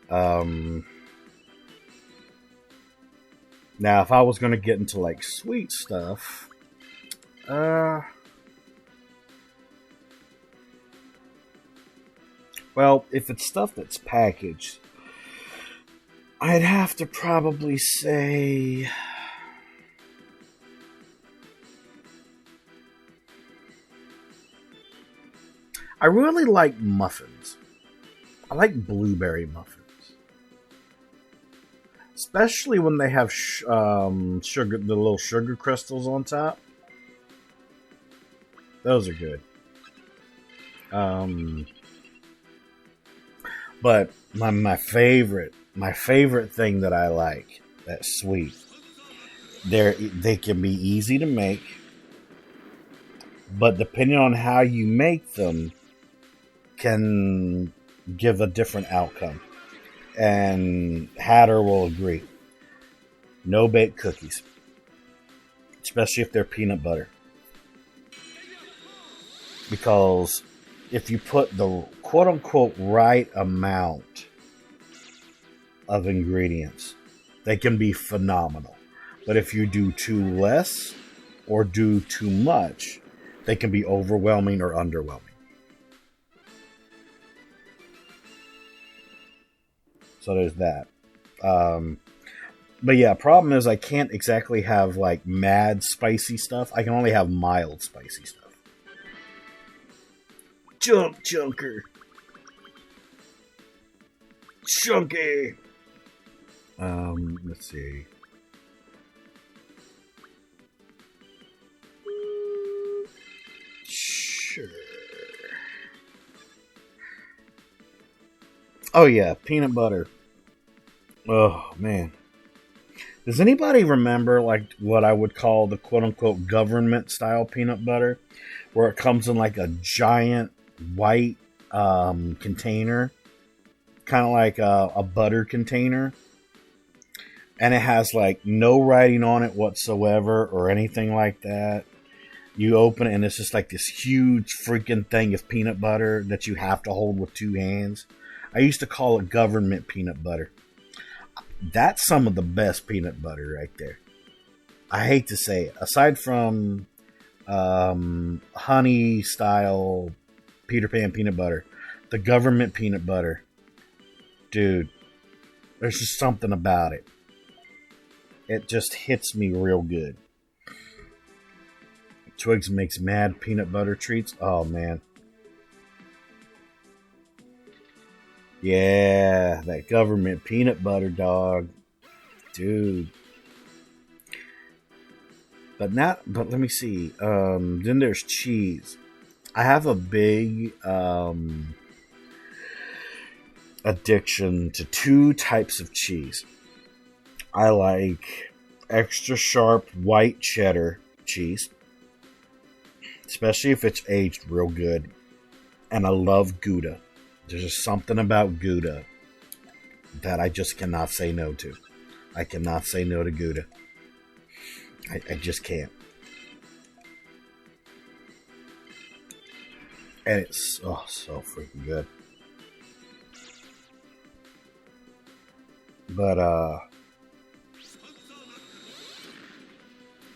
Now, if I was going to get into, like, sweet stuff... well, if it's stuff that's packaged, I'd have to probably say... I really like muffins. I like blueberry muffins. Especially when they have sugar, the little sugar crystals on top. Those are good. But my favorite thing that I like that's sweet. They can be easy to make, but depending on how you make them, can give a different outcome. And Hatter will agree. No bake cookies, especially if they're peanut butter. Because if you put the quote-unquote right amount of ingredients, they can be phenomenal. But if you do too less or do too much, they can be overwhelming or underwhelming. So there's that. But yeah, problem is I can't exactly have like mad spicy stuff. I can only have mild spicy stuff. Junker. Chunky. Let's see. Sure. Oh yeah, peanut butter. Oh man. Does anybody remember like what I would call the quote-unquote government style peanut butter? Where it comes in like a giant white container. Kind of like a butter container. And it has like no writing on it whatsoever or anything like that. You open it and it's just like this huge freaking thing of peanut butter that you have to hold with 2 hands. I used to call it government peanut butter. That's some of the best peanut butter right there. I hate to say it. Aside from honey style Peter Pan peanut butter, the government peanut butter, dude, there's just something about it. It just hits me real good. Twigs makes mad peanut butter treats. Oh, man. Yeah, that government peanut butter, dog. Dude. But let me see. Then there's cheese. I have a big addiction to 2 types of cheese. I like extra sharp white cheddar cheese, especially if it's aged real good. And I love Gouda. There's just something about Gouda that I just cannot say no to. I cannot say no to Gouda. I just can't. And it's so freaking good. But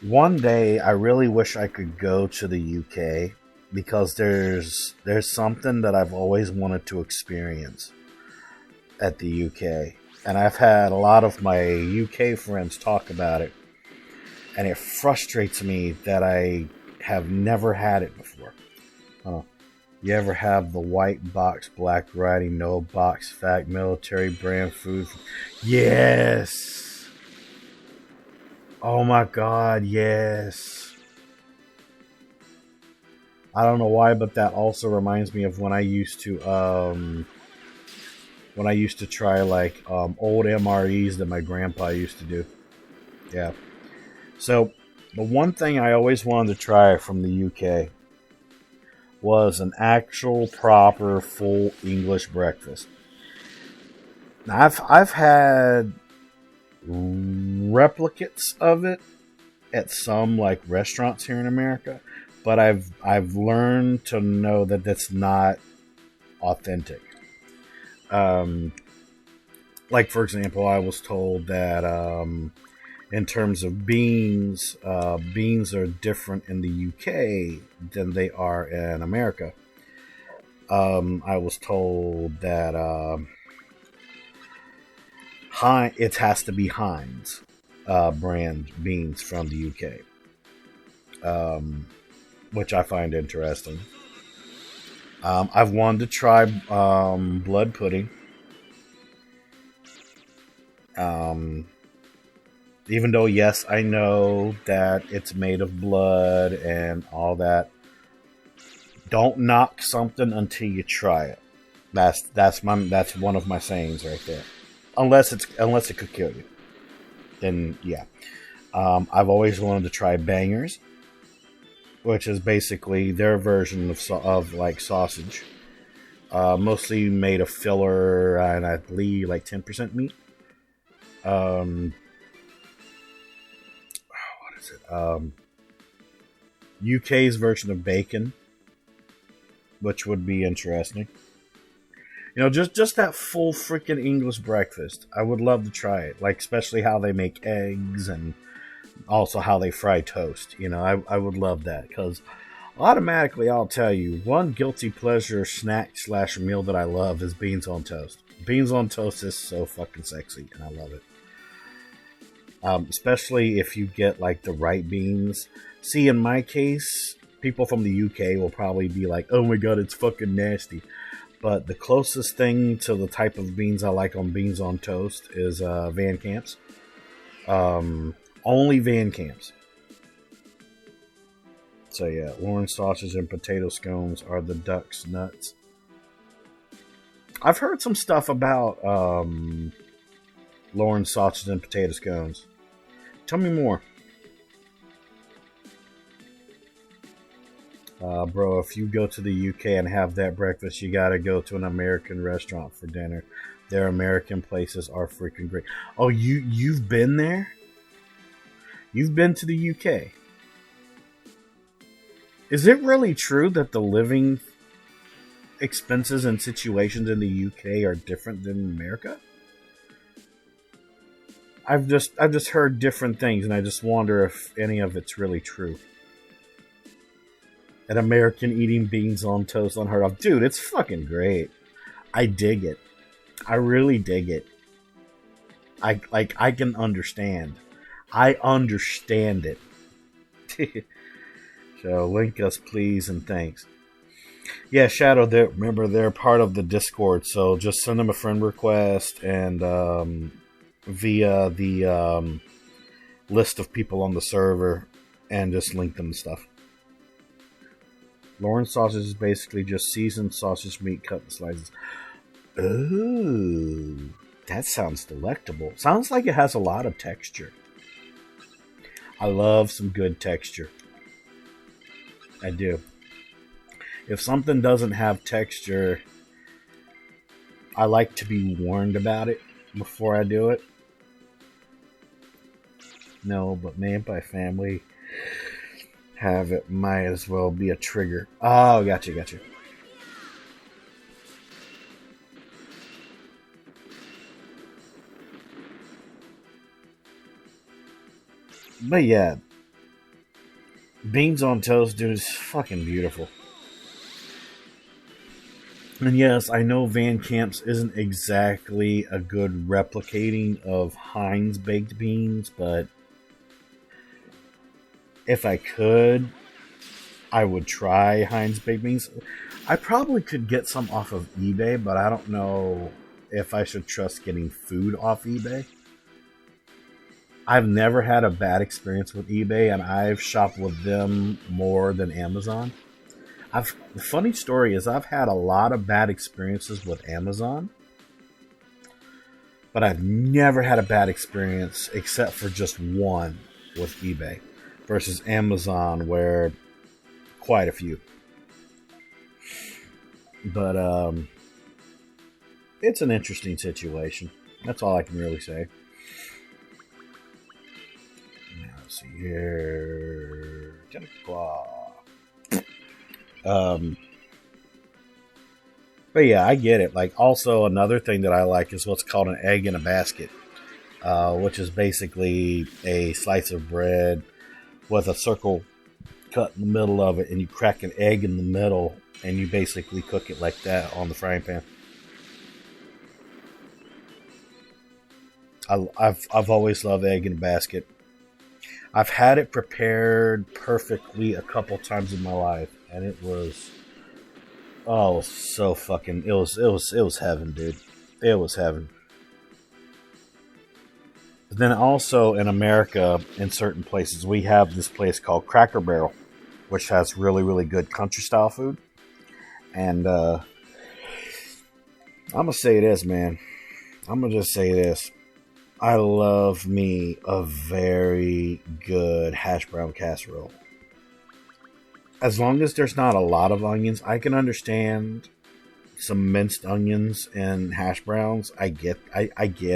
one day I really wish I could go to the UK, because there's something that I've always wanted to experience at the UK. And I've had a lot of my UK friends talk about it. And it frustrates me that I have never had it before. You ever have the white box black writing, no box fact, military brand food? Yes! Oh my god, yes! I don't know why, but that also reminds me of when I used to try like old MREs that my grandpa used to do. Yeah. So, the one thing I always wanted to try from the UK was an actual proper full English breakfast. Now, I've had replicates of it at some like restaurants here in America, but I've learned to know that that's not authentic. Like for example, I was told that in terms of beans, beans are different in the UK than they are in America. I was told that it has to be Heinz brand beans from the UK, which I find interesting. I've wanted to try blood pudding. Even though, yes, I know that it's made of blood and all that. Don't knock something until you try it. That's one of my sayings right there. Unless it could kill you, then yeah. I've always wanted to try bangers, which is basically their version of like sausage, mostly made of filler and I believe like 10% meat. UK's version of bacon, which would be interesting. You know, just that full freaking English breakfast. I would love to try it. Like, especially how they make eggs and also how they fry toast. You know, I would love that. Because automatically, I'll tell you, one guilty pleasure snack / meal that I love is beans on toast. Beans on toast is so fucking sexy, and I love it. Especially if you get like the right beans. See, in my case, people from the UK will probably be like, oh my god, it's fucking nasty. But the closest thing to the type of beans I like on beans on toast is Van Camp's. Only Van Camp's. So yeah, Lauren sausage and potato scones are the duck's nuts. I've heard some stuff about Lauren sausage and potato scones. Tell me more. Bro, if you go to the UK and have that breakfast, you gotta go to an American restaurant for dinner. Their American places are freaking great. Oh, you've been there? You've been to the UK? Is it really true that the living expenses and situations in the UK are different than America? I've just heard different things, and I just wonder if any of it's really true. An American eating beans on toast unheard of. Dude, it's fucking great. I dig it. I really dig it. I can understand. I understand it. So link us, please, and thanks. Yeah, Shadow. Remember, they're part of the Discord, so just send them a friend request and via the list of people on the server, and just link them to stuff. Lauren sausage is basically just seasoned sausage meat cut in slices. Ooh, that sounds delectable. Sounds like it has a lot of texture. I love some good texture. I do. If something doesn't have texture, I like to be warned about it before I do it. No, but made by family have it might as well be a trigger. Oh, gotcha. But yeah, beans on toast, dude, is fucking beautiful. And yes, I know Van Camp's isn't exactly a good replicating of Heinz baked beans, but if I could, I would try Heinz baked beans. I probably could get some off of eBay, but I don't know if I should trust getting food off eBay. I've never had a bad experience with eBay, and I've shopped with them more than Amazon. The funny story is I've had a lot of bad experiences with Amazon, but I've never had a bad experience except for just one with eBay versus Amazon, where quite a few. But it's an interesting situation. That's all I can really say. Let's see here. 10 o'clock. But yeah, I get it. Like, also another thing that I like is what's called an egg in a basket, which is basically a slice of bread with a circle cut in the middle of it, and you crack an egg in the middle, and you basically cook it like that on the frying pan. I've always loved egg in a basket. I've had it prepared perfectly a couple times in my life, and it was so fucking it was heaven, dude. It was heaven. But then also in America, in certain places, we have this place called Cracker Barrel, which has really, really good country style food. And I'm gonna say this, man. I'm gonna just say this. I love me a very good hash brown casserole. As long as there's not a lot of onions, I can understand some minced onions and hash browns. I get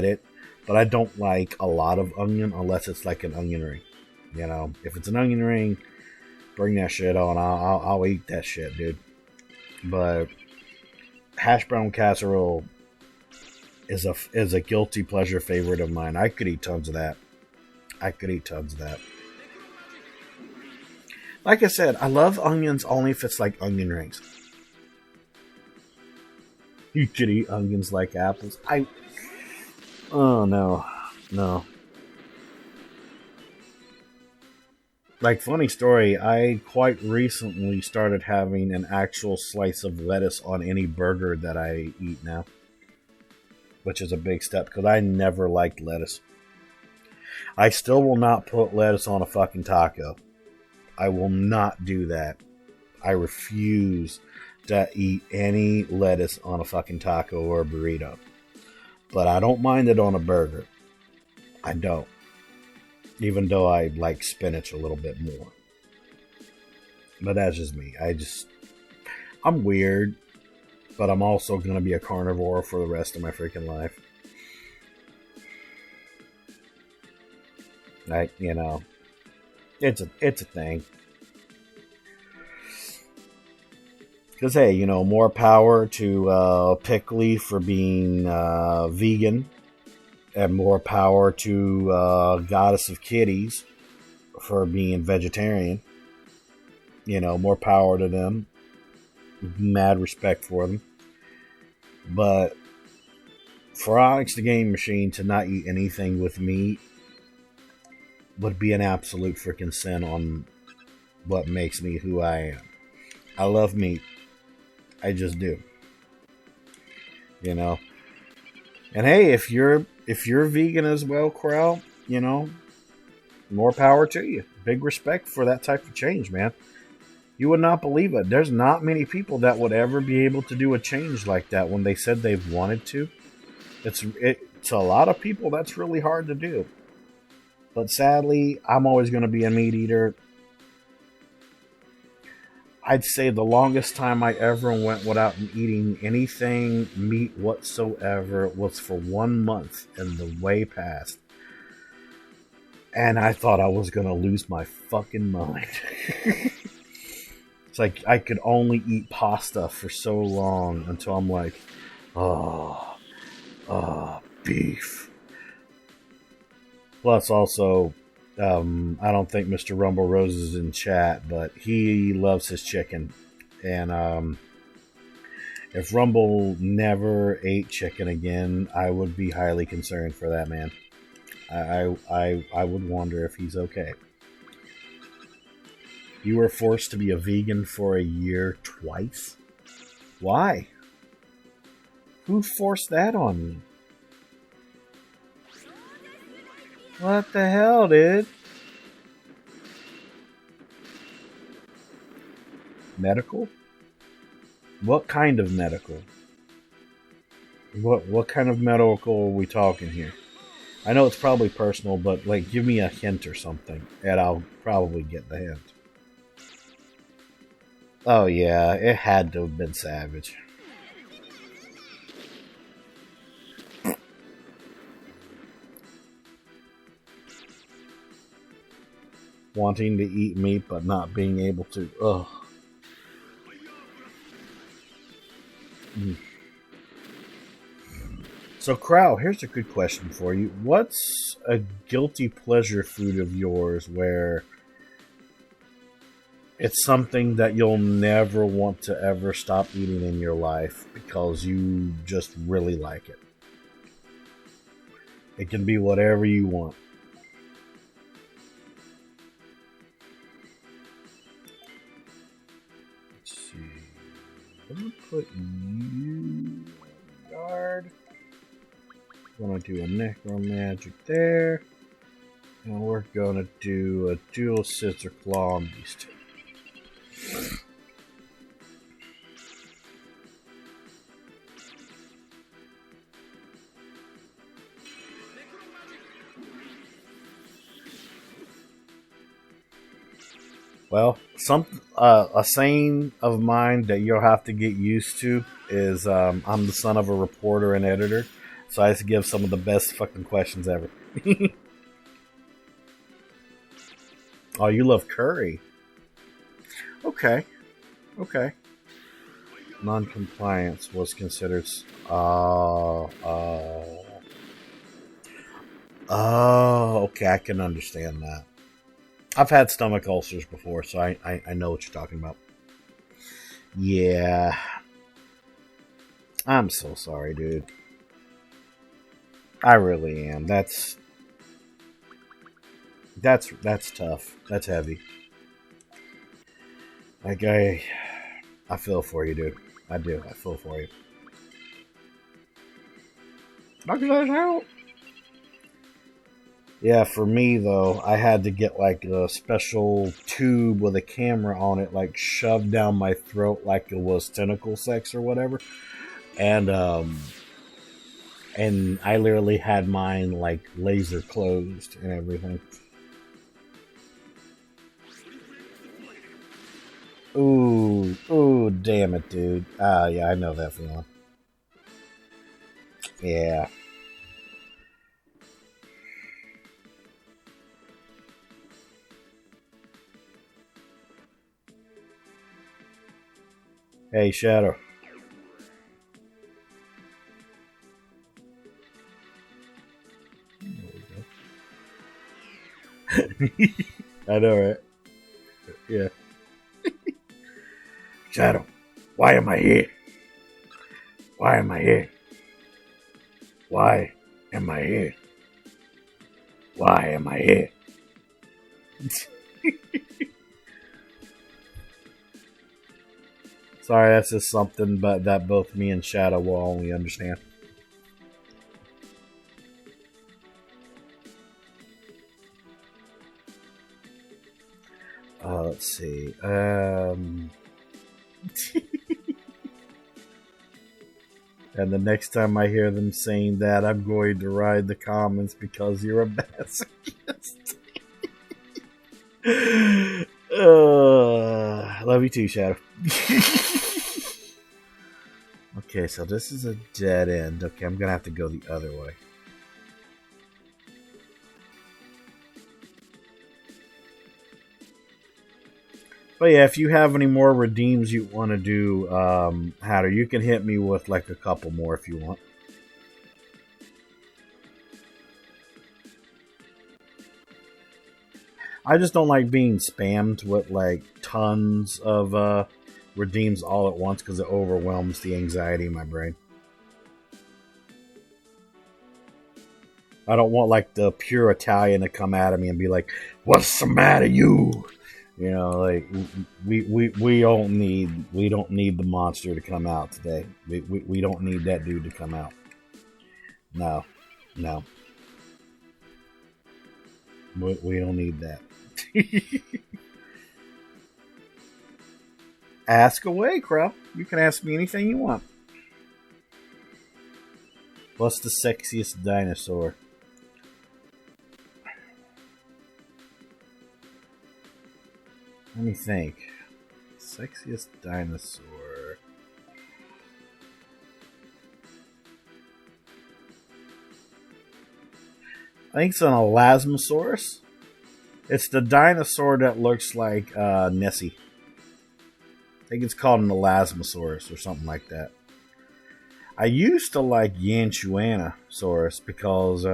it, but I don't like a lot of onion unless it's like an onion ring. You know, if it's an onion ring, bring that shit on. I'll eat that shit, dude. But hash brown casserole is a guilty pleasure favorite of mine. I could eat tons of that. Like I said, I love onions only if it's like onion rings. You could eat onions like apples. Oh, no. Like, funny story, I quite recently started having an actual slice of lettuce on any burger that I eat now. Which is a big step, because I never liked lettuce. I still will not put lettuce on a fucking taco. I will not do that. I refuse to eat any lettuce on a fucking taco or a burrito. But I don't mind it on a burger. I don't. Even though I like spinach a little bit more. But that's just me. I'm weird. But I'm also going to be a carnivore for the rest of my freaking life. Like, you know, it's a thing. Because, hey, you know, more power to Pickly for being vegan, and more power to Goddess of Kitties for being vegetarian. You know, more power to them. Mad respect for them. But for Onyx the Game Machine to not eat anything with meat would be an absolute freaking sin on what makes me who I am. I love meat. I just do. You know. And hey, if you're vegan as well, Corral, you know, more power to you. Big respect for that type of change, man. You would not believe it. There's not many people that would ever be able to do a change like that when they said they've wanted to. To a lot of people, that's really hard to do. But sadly, I'm always going to be a meat eater. I'd say the longest time I ever went without eating anything meat whatsoever was for 1 month in the way past. And I thought I was going to lose my fucking mind. It's like I could only eat pasta for so long until I'm like, beef. Plus, also, I don't think Mr. Rumble Rose is in chat, but he loves his chicken. And if Rumble never ate chicken again, I would be highly concerned for that man. I would wonder if he's okay. You were forced to be a vegan for a year twice? Why? Who forced that on you? What the hell, dude? Medical? What kind of medical? What kind of medical are we talking here? I know it's probably personal, but like give me a hint or something, and I'll probably get the hint. Oh yeah, it had to have been savage. Wanting to eat meat but not being able to. Ugh. So, Crow, here's a good question for you. What's a guilty pleasure food of yours where it's something that you'll never want to ever stop eating in your life because you just really like it? It can be whatever you want. Let's see. I'm going to put you in guard. I'm going to do a necromagic there. And we're going to do a dual scissor claw on these two. Well, a saying of mine that you'll have to get used to is I'm the son of a reporter and editor, so I have to give some of the best fucking questions ever. Oh, you love curry? Okay. Non-compliance was considered. Okay, I can understand that. I've had stomach ulcers before, so I know what you're talking about. Yeah. I'm so sorry, dude. I really am. That's tough. That's heavy. Like, I feel for you, dude. I do. I feel for you. Doctor, help. Yeah, for me though, I had to get like a special tube with a camera on it, like shoved down my throat like it was tentacle sex or whatever. And I literally had mine like laser closed and everything. Ooh, damn it, dude. Yeah, I know that feeling. Yeah. Hey, Shadow. I know, right? Yeah. Shadow, why am I here? Why am I here? Why am I here? Why am I here? Sorry, that's just something but that both me and Shadow will only understand. Let's see. And the next time I hear them saying that, I'm going to ride the comments because you're a masochist. Love you too, Shadow. Okay, so this is a dead end. Okay, I'm gonna have to go the other way. But yeah, if you have any more redeems you want to do, Hatter, you can hit me with like a couple more if you want. I just don't like being spammed with like tons of redeems all at once because it overwhelms the anxiety in my brain. I don't want like the pure Italian to come at me and be like, "What's the matter, you?" You know, like we don't need the monster to come out today. We don't need that dude to come out. No, no, we don't need that. Ask away, Crow. You can ask me anything you want. What's the sexiest dinosaur? Let me think. Sexiest dinosaur. I think it's an Elasmosaurus. It's the dinosaur that looks like Nessie. I think it's called an Elasmosaurus or something like that. I used to like Yanchuanosaurus because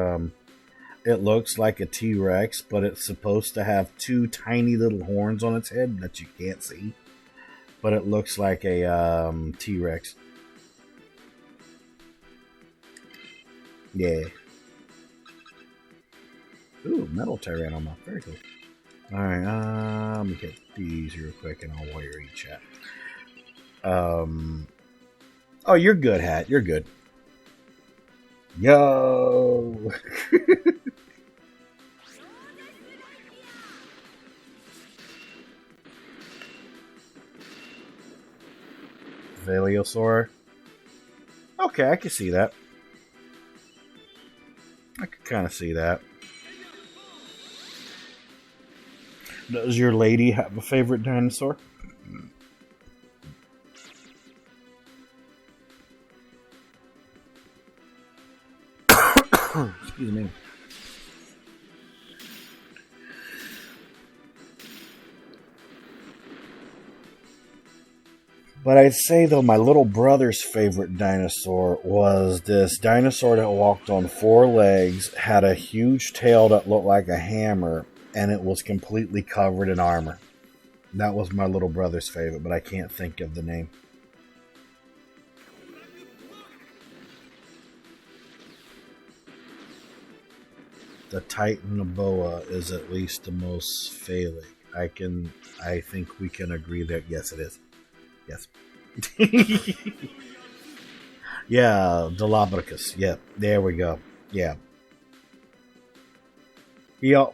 it looks like a T-Rex, but it's supposed to have two tiny little horns on its head that you can't see. But it looks like a T-Rex. Yeah. Ooh, metal Tyrannosaurus. Very cool. Alright, let me hit these real quick and I'll wire each chat. Oh, you're good, Hat. You're good. Yo! Velosaur. Okay, I can see that. I can kind of see that. Does your lady have a favorite dinosaur? Excuse me. But I'd say, though, my little brother's favorite dinosaur was this dinosaur that walked on four legs, had a huge tail that looked like a hammer, and it was completely covered in armor. That was my little brother's favorite, but I can't think of the name. The Titanoboa is at least the most phallic. I think we can agree that yes, it is. Yes. Yeah, Dilopithecus. Yeah, there we go. Yeah.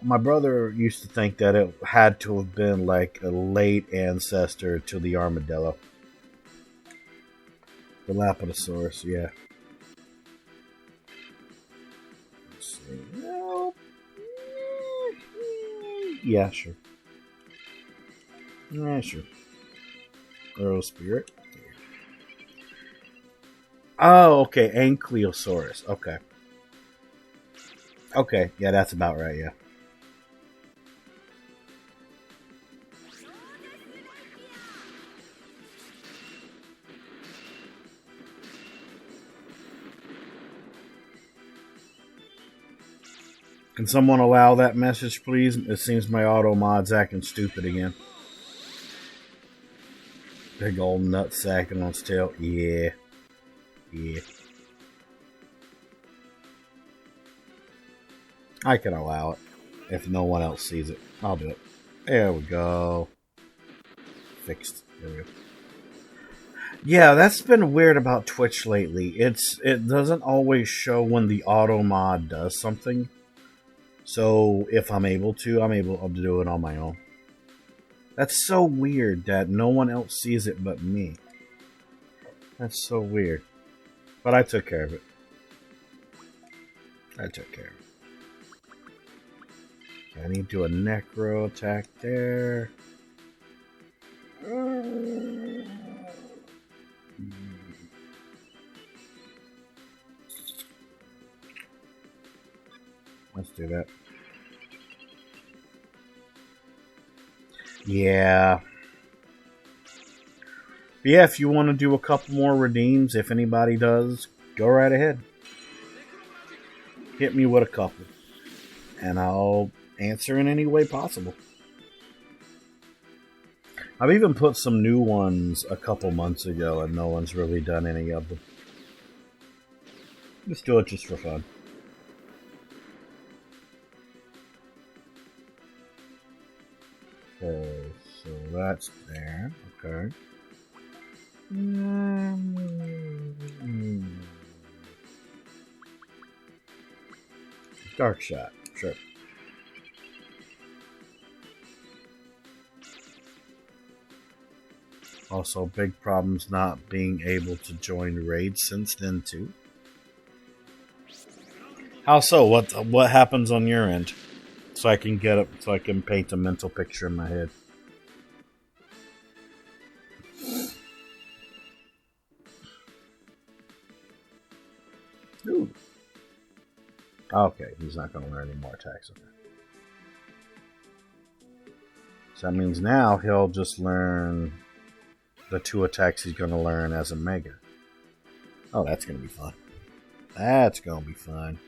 My brother used to think that it had to have been like a late ancestor to the armadillo. Dilophosaurus, yeah. Let's see. Well, yeah, sure. Yeah, sure. Earl Spirit. Oh, okay. Ankylosaurus. Okay. Okay. Yeah, that's about right. Yeah. Can someone allow that message, please? It seems my auto mod's acting stupid again. Big old nut sacking on its tail. Yeah. Yeah. I can allow it if no one else sees it. I'll do it. There we go. Fixed. There we go. Yeah, that's been weird about Twitch lately. It doesn't always show when the auto mod does something. So if I'm able to do it on my own. That's so weird that no one else sees it but me. That's so weird. But I took care of it. I need to do a necro attack there. Let's do that. Yeah. But yeah, if you want to do a couple more redeems, if anybody does, go right ahead. Hit me with a couple. And I'll answer in any way possible. I've even put some new ones a couple months ago, and no one's really done any of them. Let's do it just for fun. Okay, so that's there. Okay. Dark shot, sure. Also, big problems not being able to join raids since then too. How so? What happens on your end? So I can get it. So I can paint a mental picture in my head. Ooh. Okay, he's not going to learn any more attacks. Okay. So that means now he'll just learn the 2 attacks he's going to learn as a Mega. Oh, that's going to be fun. That's going to be fun.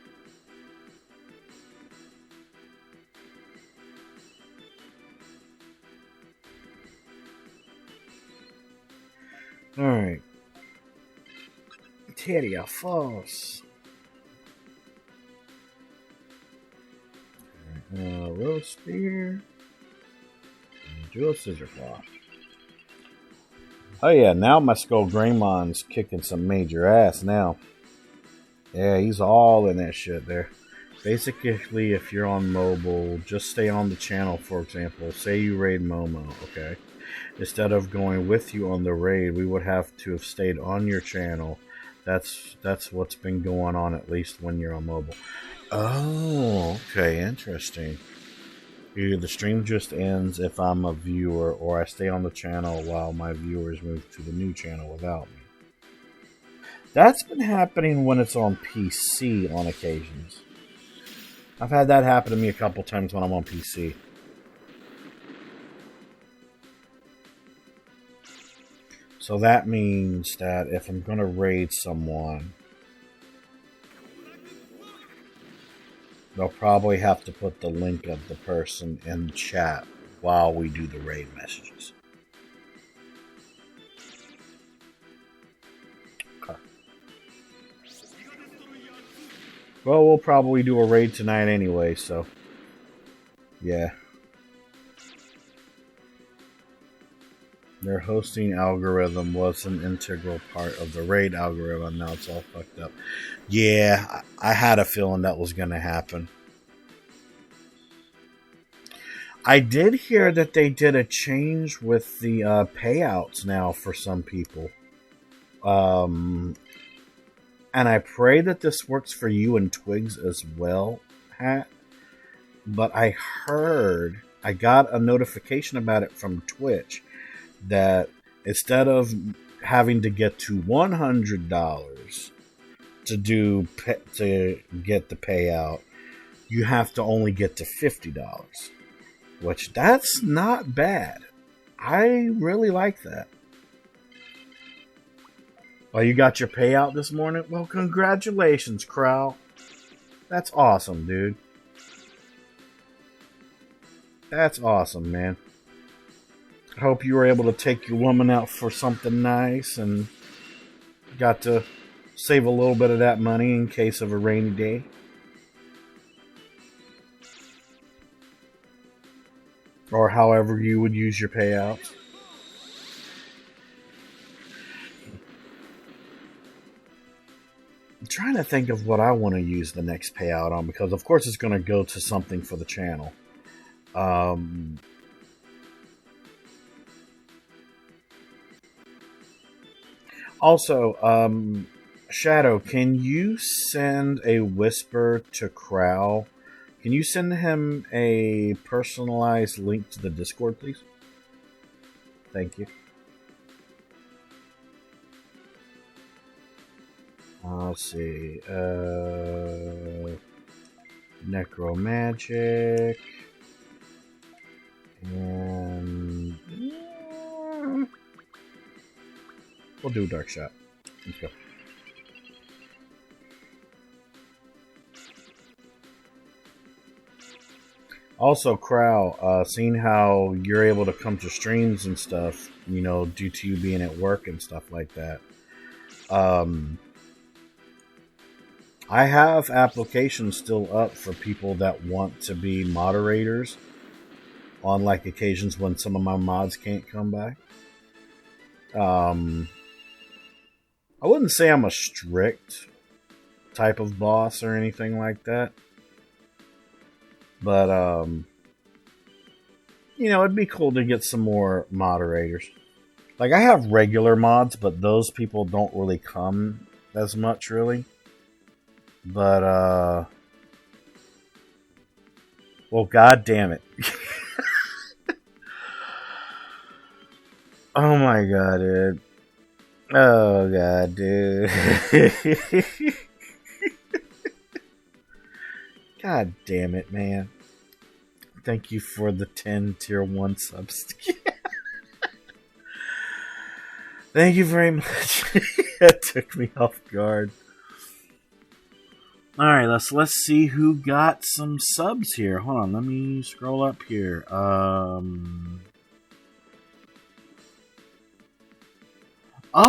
Alright. Teria False. Rose Spear. Dual Scissor Claw. Oh yeah, now my Skull Greymon's kicking some major ass now. Yeah, he's all in that shit there. Basically, if you're on mobile, just stay on the channel, for example. Say you raid Momo, okay? Instead of going with you on the raid, we would have to have stayed on your channel. That's what's been going on, at least when you're on mobile. Oh, okay, interesting. Either the stream just ends if I'm a viewer, or I stay on the channel while my viewers move to the new channel without me. That's been happening when it's on PC on occasions. I've had that happen to me a couple times when I'm on PC. So that means that if I'm going to raid someone, they'll probably have to put the link of the person in the chat while we do the raid messages. Okay. Well, we'll probably do a raid tonight anyway, so yeah. Their hosting algorithm was an integral part of the raid algorithm. Now it's all fucked up. Yeah, I had a feeling that was going to happen. I did hear that they did a change with the payouts now for some people. And I pray that this works for you and Twigs as well, Hat. But I got a notification about it from Twitch that instead of having to get to $100 to get the payout, you have to only get to $50, which that's not bad. I really like that. Oh, you got your payout this morning? Well, congratulations, Crow. That's awesome, dude. That's awesome, man. I hope you were able to take your woman out for something nice and got to save a little bit of that money in case of a rainy day. Or however you would use your payouts. I'm trying to think of what I want to use the next payout on, because of course it's going to go to something for the channel. Also, Shadow, can you send a whisper to Crow? Can you send him a personalized link to the Discord, please? Thank you. Let's see. Necromagic. And we'll do Dark Shot. Let's go. Also, Crow, seeing how you're able to come to streams and stuff, you know, due to you being at work and stuff like that. I have applications still up for people that want to be moderators on like occasions when some of my mods can't come by. I wouldn't say I'm a strict type of boss or anything like that. But, you know, it'd be cool to get some more moderators. Like, I have regular mods, but those people don't really come as much, really. But, well, god damn it. Oh my god, dude. Oh god, dude. God damn it, man. Thank you for the 10 tier 1 subs. Thank you very much. That took me off guard. Alright, let's see who got some subs here. Hold on, let me scroll up here. Oh,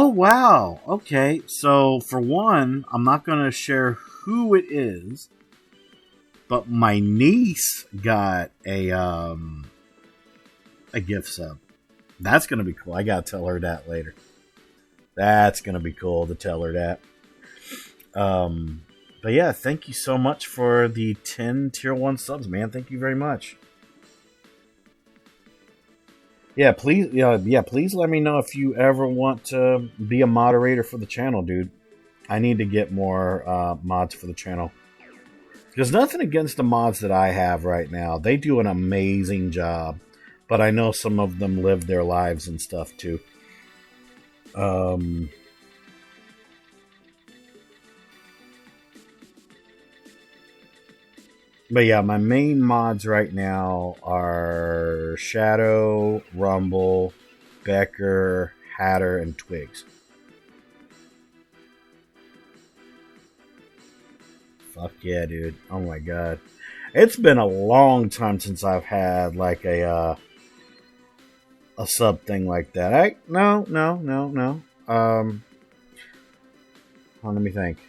wow. Okay, so for one, I'm not going to share who it is. But my niece got a gift sub. That's gonna be cool. I gotta tell her that later. That's gonna be cool to tell her that. But yeah, thank you so much for the 10 tier 1 subs, man. Thank you very much. Yeah, please, please let me know if you ever want to be a moderator for the channel, dude. I need to get more mods for the channel. Because nothing against the mods that I have right now. They do an amazing job. But I know some of them live their lives and stuff too. But yeah, my main mods right now are Shadow, Rumble, Becker, Hatter, and Twigs. Fuck yeah, dude. Oh my god. It's been a long time since I've had like a sub thing like that. No. Let me think.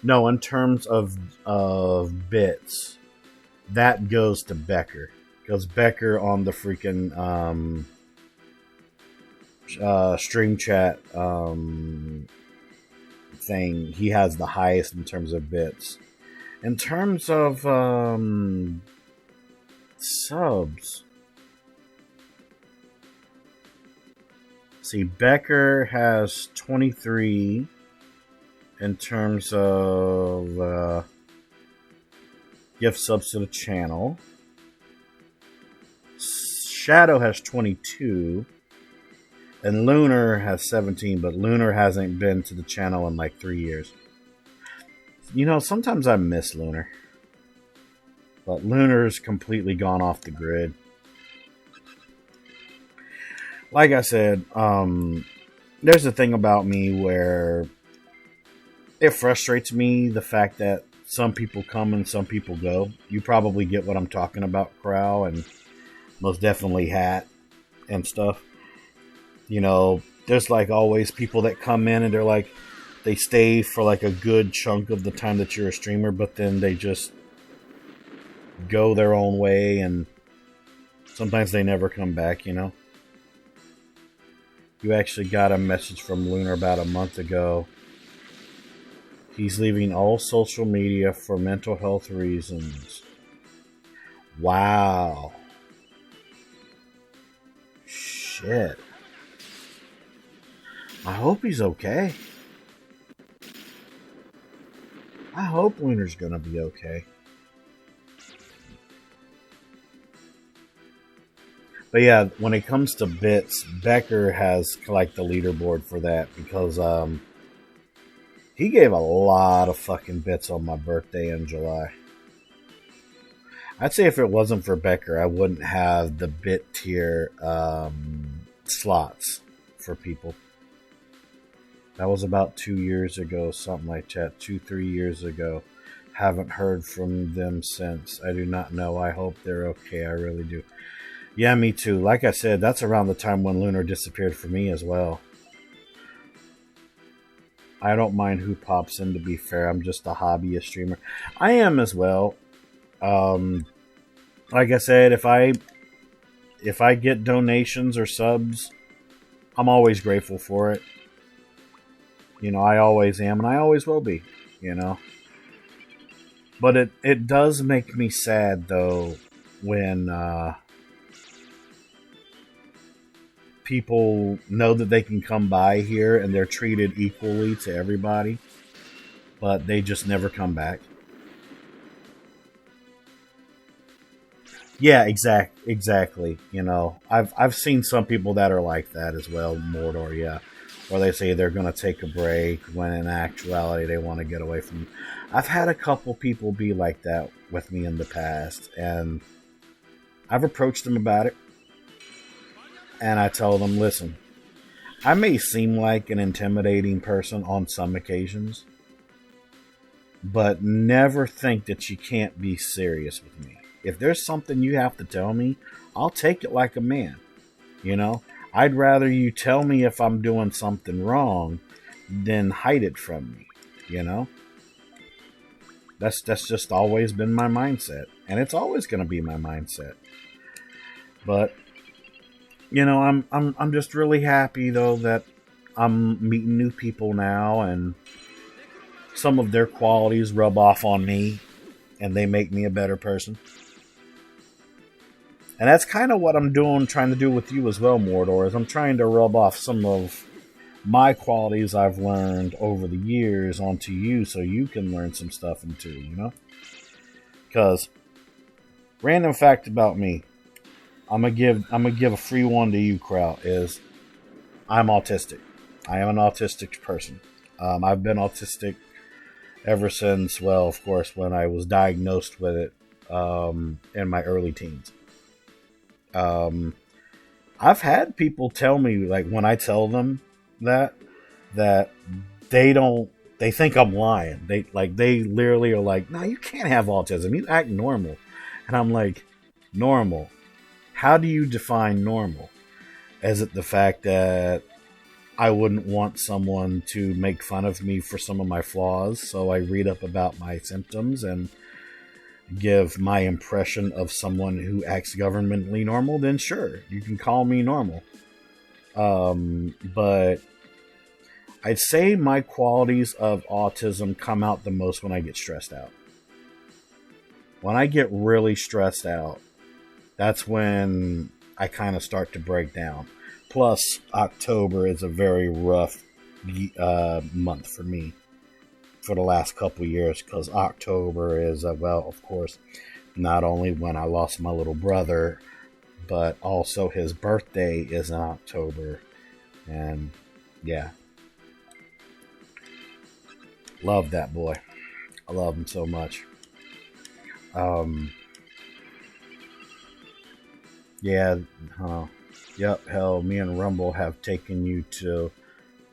No, in terms of bits, that goes to Becker. Because Becker on the freaking stream chat thing, he has the highest in terms of bits. In terms of subs, see, Becker has 23 in terms of gift subs to the channel. Shadow has 22. And Lunar has 17, but Lunar hasn't been to the channel in like 3 years. You know, sometimes I miss Lunar. But Lunar's completely gone off the grid. Like I said, there's a thing about me where it frustrates me, the fact that some people come and some people go. You probably get what I'm talking about, Crow, and most definitely Hat and stuff. You know, there's like always people that come in and they're like, they stay for like a good chunk of the time that you're a streamer, but then they just go their own way, and sometimes they never come back, you know? You actually got a message from Lunar about a month ago. He's leaving all social media for mental health reasons. Wow. Shit. I hope he's okay. I hope Lunar's gonna be okay. But yeah, when it comes to bits, Becker has like the leaderboard for that because he gave a lot of fucking bits on my birthday in July. I'd say if it wasn't for Becker, I wouldn't have the bit tier slots for people. That was about 2 years ago, something like that. 2-3 years ago. Haven't heard from them since. I do not know. I hope they're okay. I really do. Yeah, me too. Like I said, that's around the time when Lunar disappeared for me as well. I don't mind who pops in, to be fair. I'm just a hobbyist streamer. I am as well. Like I said, if I get donations or subs, I'm always grateful for it. You know, I always am, and I always will be, you know. But it does make me sad, though, when people know that they can come by here and they're treated equally to everybody, but they just never come back. Yeah, exactly. You know, I've seen some people that are like that as well, Mordor, yeah. Or they say they're going to take a break when in actuality they want to get away from you. I've had a couple people be like that with me in the past, and I've approached them about it. And I tell them, listen, I may seem like an intimidating person on some occasions, but never think that you can't be serious with me. If there's something you have to tell me, I'll take it like a man. You know, I'd rather you tell me if I'm doing something wrong than hide it from me. You know, that's just always been my mindset, and it's always going to be my mindset. But you know, I'm just really happy though that I'm meeting new people now, and some of their qualities rub off on me, and they make me a better person. And that's kind of what I'm trying to do with you as well, Mordor, is I'm trying to rub off some of my qualities I've learned over the years onto you so you can learn some stuff into, you know? Because, random fact about me, I'm gonna give a free one to you, Kraut, is I'm autistic. I am an autistic person. I've been autistic ever since, well, of course, when I was diagnosed with it in my early teens. I've had people tell me, like, when I tell them that they think I'm lying. They literally are like, no, you can't have autism. You act normal. And I'm like, normal? How do you define normal? Is it the fact that I wouldn't want someone to make fun of me for some of my flaws, so I read up about my symptoms and give my impression of someone who acts governmentally normal? Then sure, you can call me normal. But I'd say my qualities of autism come out the most when I get stressed out. When I get really stressed out, that's when I kind of start to break down. Plus, October is a very rough month for me for the last couple years, because October is, well, of course, not only when I lost my little brother, but also his birthday is in October. And yeah, love that boy. I love him so much. Yeah, yep, hell, me and Rumble have taken you to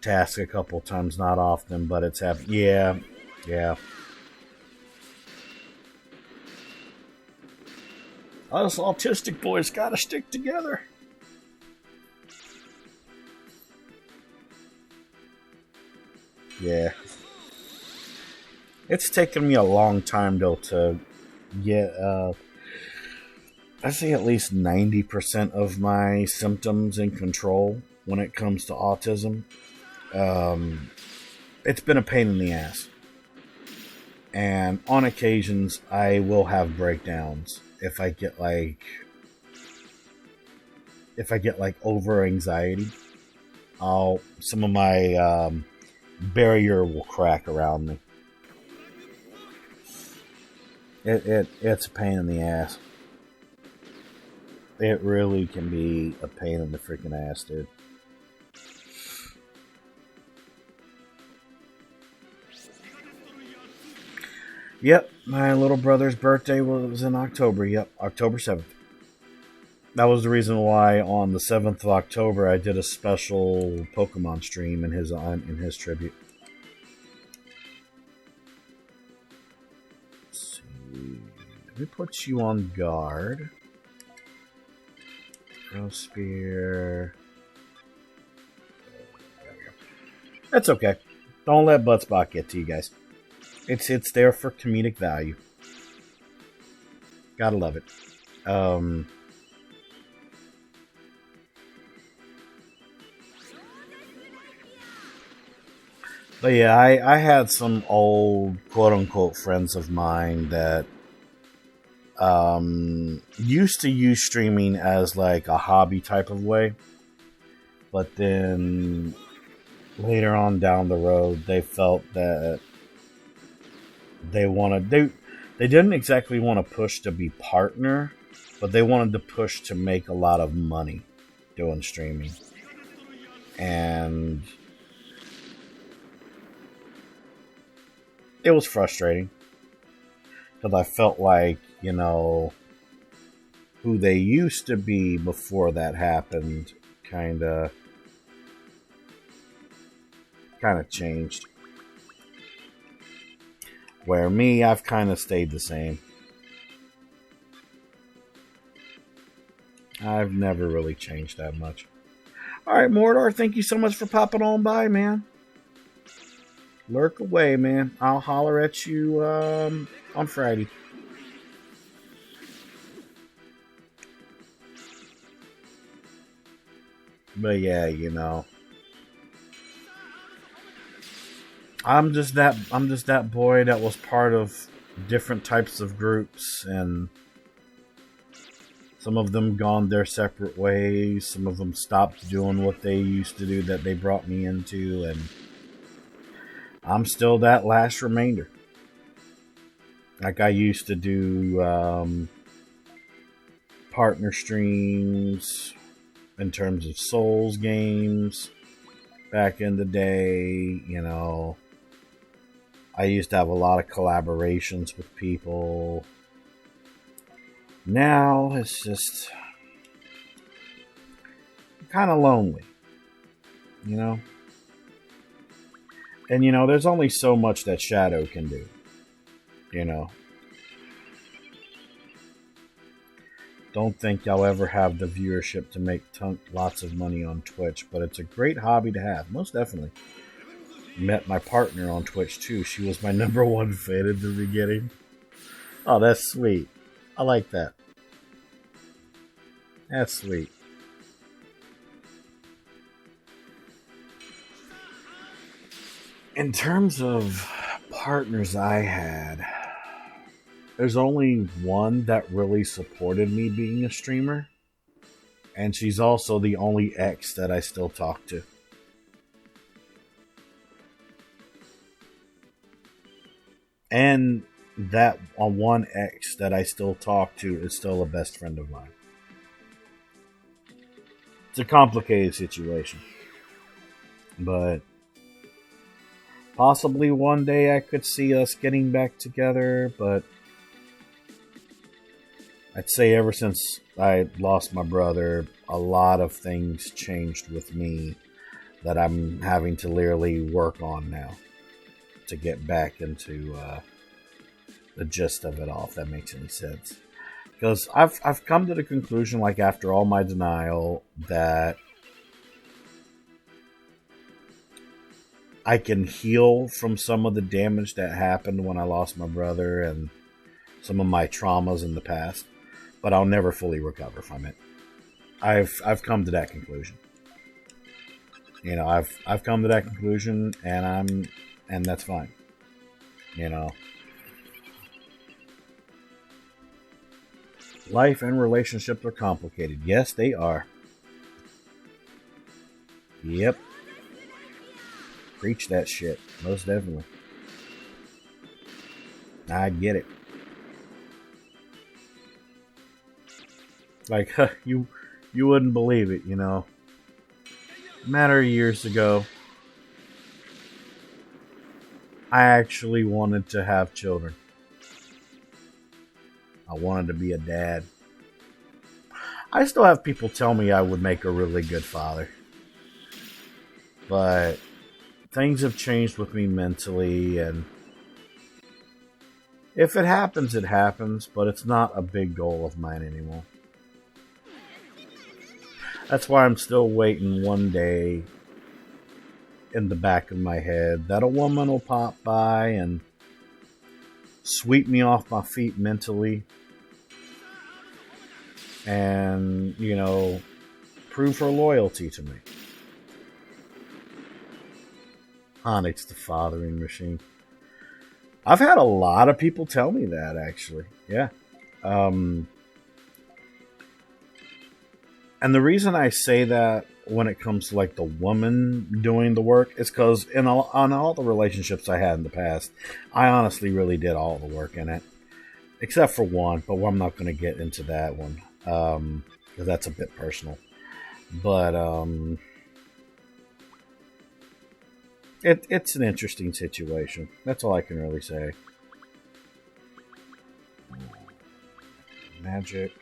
task a couple times, not often, but it's happened. Yeah. Us autistic boys gotta stick together. Yeah. It's taken me a long time, though, to get, I say at least 90% of my symptoms in control when it comes to autism. It's been a pain in the ass. And on occasions, I will have breakdowns if I get over anxiety. Some of my barrier will crack around me. It's a pain in the ass. It really can be a pain in the freaking ass, dude. Yep, my little brother's birthday was in October. Yep, October 7th. That was the reason why on the 7th of October I did a special Pokemon stream in his tribute. Let's see. Let me put you on guard. Throw spear. There we go. That's okay. Don't let Buttspot get to you guys. It's there for comedic value. Gotta love it. But yeah, I had some old quote-unquote friends of mine that used to use streaming as like a hobby type of way. But then later on down the road, they felt that they didn't exactly want to push to be partner, but they wanted to push to make a lot of money doing streaming. And it was frustrating because I felt like, you know, who they used to be before that happened kind of changed. Where me, I've kind of stayed the same. I've never really changed that much. Alright, Mordor, thank you so much for popping on by, man. Lurk away, man. I'll holler at you on Friday. But yeah, you know, I'm just that boy that was part of different types of groups, and some of them gone their separate ways. Some of them stopped doing what they used to do that they brought me into, and I'm still that last remainder. Like I used to do partner streams in terms of Souls games back in the day, you know. I used to have a lot of collaborations with people. Now it's just kind of lonely, you know. And you know, there's only so much that Shadow can do, you know. Don't think y'all ever have the viewership to make lots of money on Twitch, but it's a great hobby to have, most definitely. Met my partner on Twitch too. She was my #1 fan in the beginning. Oh, that's sweet. I like that. That's sweet. In terms of partners I had, there's only one that really supported me being a streamer, and she's also the only ex that I still talk to. And that one ex that I still talk to is still a best friend of mine. It's a complicated situation. But possibly one day I could see us getting back together, but I'd say ever since I lost my brother, a lot of things changed with me that I'm having to literally work on now to get back into the gist of it all, if that makes any sense. Because I've come to the conclusion, like after all my denial, that I can heal from some of the damage that happened when I lost my brother and some of my traumas in the past, but I'll never fully recover from it. I've come to that conclusion. You know, I've come to that conclusion, and that's fine. You know, life and relationships are complicated. Yes, they are. Yep. Preach that shit. Most definitely. I get it. Like, you wouldn't believe it, you know. A matter of years ago, I actually wanted to have children. I wanted to be a dad. I still have people tell me I would make a really good father. But things have changed with me mentally, and if it happens, it happens, but it's not a big goal of mine anymore. That's why I'm still waiting one day in the back of my head that a woman will pop by and sweep me off my feet mentally and, you know, prove her loyalty to me. Onyx the fathering machine. I've had a lot of people tell me that, actually. Yeah. And the reason I say that when it comes to like the woman doing the work is because on all the relationships I had in the past, I honestly really did all the work in it. Except for one, but I'm not going to get into that one. Because that's a bit personal. But it's an interesting situation. That's all I can really say. Magic.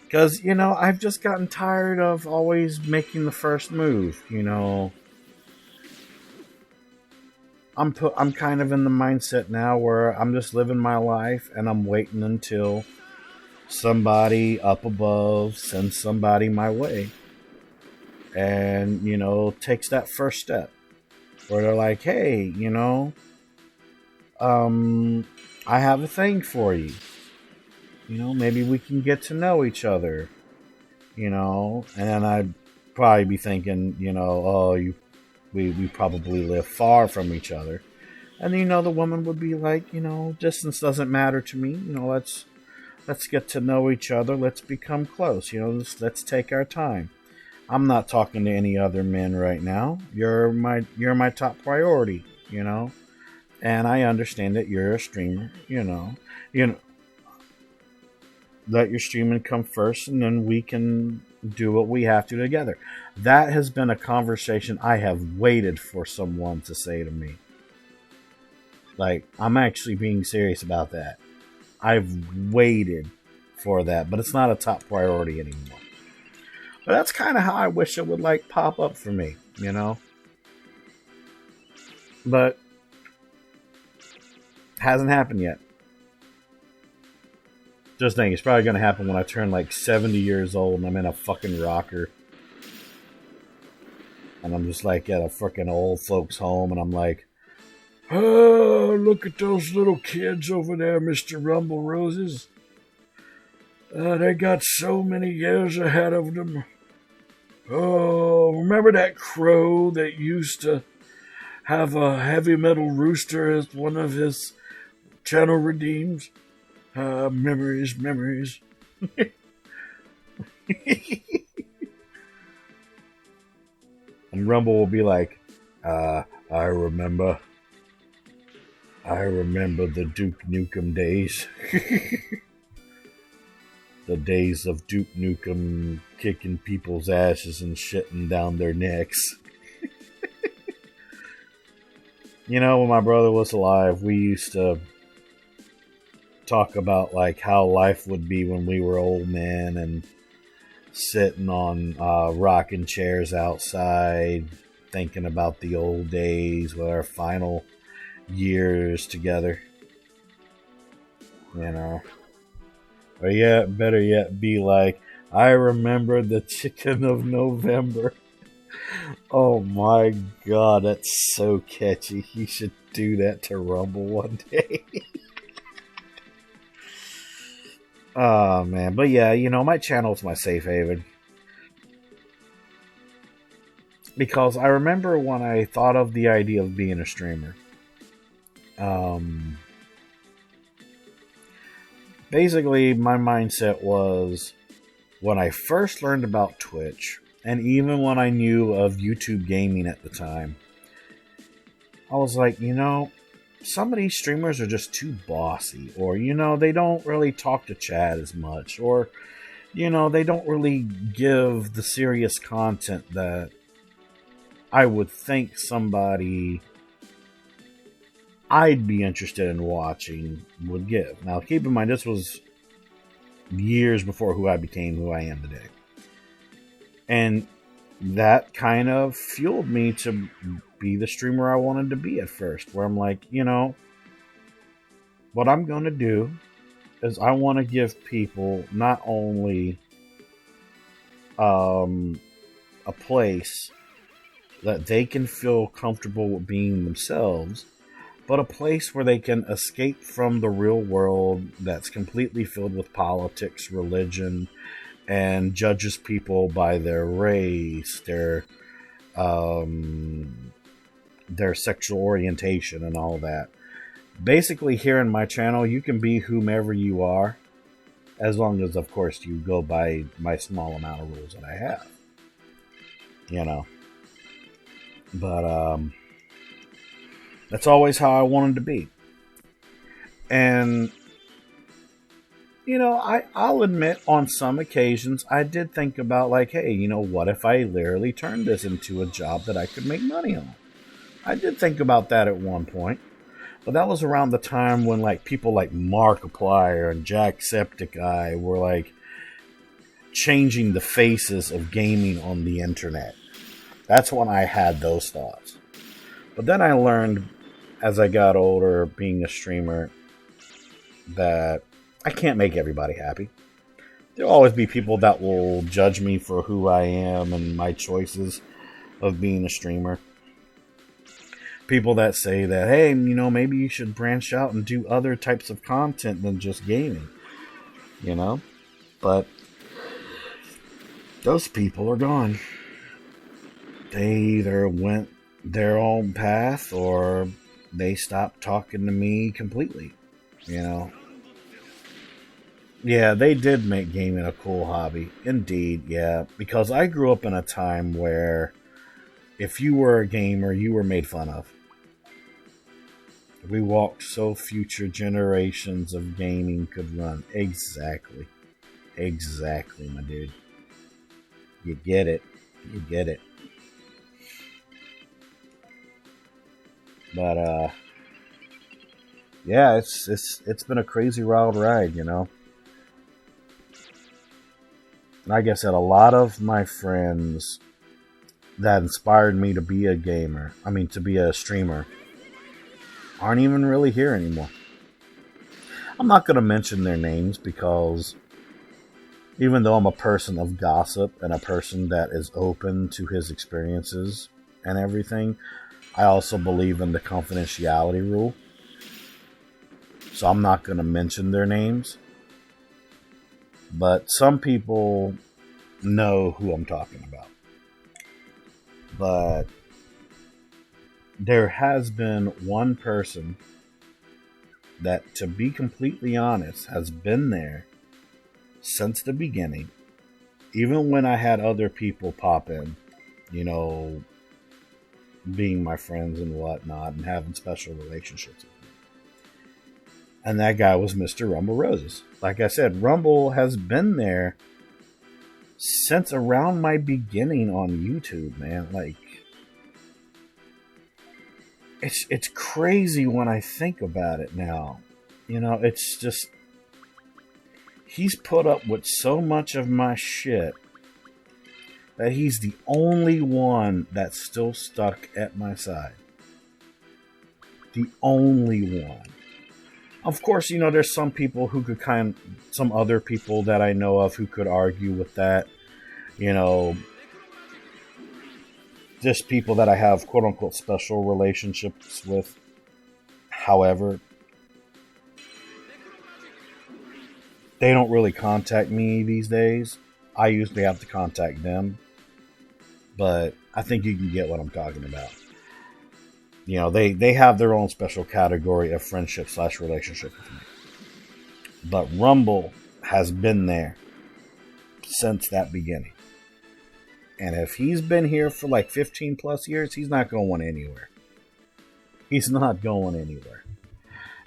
Because, you know, I've just gotten tired of always making the first move, you know. I'm kind of in the mindset now where I'm just living my life and I'm waiting until somebody up above sends somebody my way and, you know, takes that first step where they're like, hey, you know, I have a thing for you. You know, maybe we can get to know each other. You know, and then I'd probably be thinking, you know, oh, we probably live far from each other. And, you know, the woman would be like, you know, distance doesn't matter to me. You know, let's get to know each other. Let's become close. You know, let's take our time. I'm not talking to any other men right now. You're my top priority, you know. And I understand that you're a streamer, you know. Let your streaming come first, and then we can do what we have to together. That has been a conversation I have waited for someone to say to me. Like, I'm actually being serious about that. I've waited for that, but it's not a top priority anymore. But that's kind of how I wish it would, like, pop up for me, you know? But hasn't happened yet. Just think, it's probably going to happen when I turn like 70 years old and I'm in a fucking rocker. And I'm just like at a fucking old folks home and I'm like, oh, look at those little kids over there, Mr. Rumble Roses. They got so many years ahead of them. Oh, remember that crow that used to have a heavy metal rooster as one of his channel redeems? Memories. And Rumble will be like, I remember the Duke Nukem days. The days of Duke Nukem kicking people's asses and shitting down their necks. You know, when my brother was alive, we used to talk about like how life would be when we were old men and sitting on rocking chairs outside, thinking about the old days with our final years together. You know. Or yet, better yet, be like, I remember the chicken of November. Oh my god, that's so catchy. You should do that to Rumble one day. Oh man, but yeah, you know, my channel's my safe haven. Because I remember when I thought of the idea of being a streamer. Basically, my mindset was when I first learned about Twitch, and even when I knew of YouTube gaming at the time, I was like, you know, some of these streamers are just too bossy, or, you know, they don't really talk to chat as much, or, you know, they don't really give the serious content that I would think somebody I'd be interested in watching would give. Now, keep in mind, this was years before who I became who I am today. And that kind of fueled me to be the streamer I wanted to be at first, where I'm like, you know, what I'm going to do is I want to give people not only a place that they can feel comfortable with being themselves, but a place where they can escape from the real world that's completely filled with politics, religion, and judges people by their race, their sexual orientation, and all that. Basically, here in my channel, you can be whomever you are, as long as, of course, you go by my small amount of rules that I have. You know. But, that's always how I wanted to be. And, you know, I'll admit on some occasions I did think about, like, hey, you know, what if I literally turned this into a job that I could make money on? I did think about that at one point. But that was around the time when, like, people like Markiplier and Jacksepticeye were, like, changing the faces of gaming on the internet. That's when I had those thoughts. But then I learned, as I got older, being a streamer, that I can't make everybody happy. There'll always be people that will judge me for who I am and my choices of being a streamer. People that say that, hey, you know, maybe you should branch out and do other types of content than just gaming. You know? But those people are gone. They either went their own path or they stopped talking to me completely. You know? Yeah, they did make gaming a cool hobby. Indeed, yeah. Because I grew up in a time where if you were a gamer, you were made fun of. We walked so future generations of gaming could run. Exactly. Exactly, my dude. You get it. You get it. But, yeah, it's been a crazy wild ride, you know. Like I said, a lot of my friends that inspired me to be a gamer, to be a streamer, aren't even really here anymore. I'm not going to mention their names because even though I'm a person of gossip and a person that is open to his experiences and everything, I also believe in the confidentiality rule. So I'm not going to mention their names. But some people know who I'm talking about. But there has been one person that, to be completely honest, has been there since the beginning. Even when I had other people pop in, you know, being my friends and whatnot and having special relationships with me. And that guy was Mr. Rumble Roses. Like I said, Rumble has been there since around my beginning on YouTube, man. Like, it's crazy when I think about it now. You know, it's just, he's put up with so much of my shit that he's the only one that's still stuck at my side. The only one. Of course, you know, there's some people who could some other people that I know of who could argue with that. You know, just people that I have quote unquote special relationships with. However, they don't really contact me these days. I usually have to contact them. But I think you can get what I'm talking about. You know, they have their own special category of friendship / relationship with me. But Rumble has been there since that beginning. And if he's been here for like 15 plus years, he's not going anywhere. He's not going anywhere.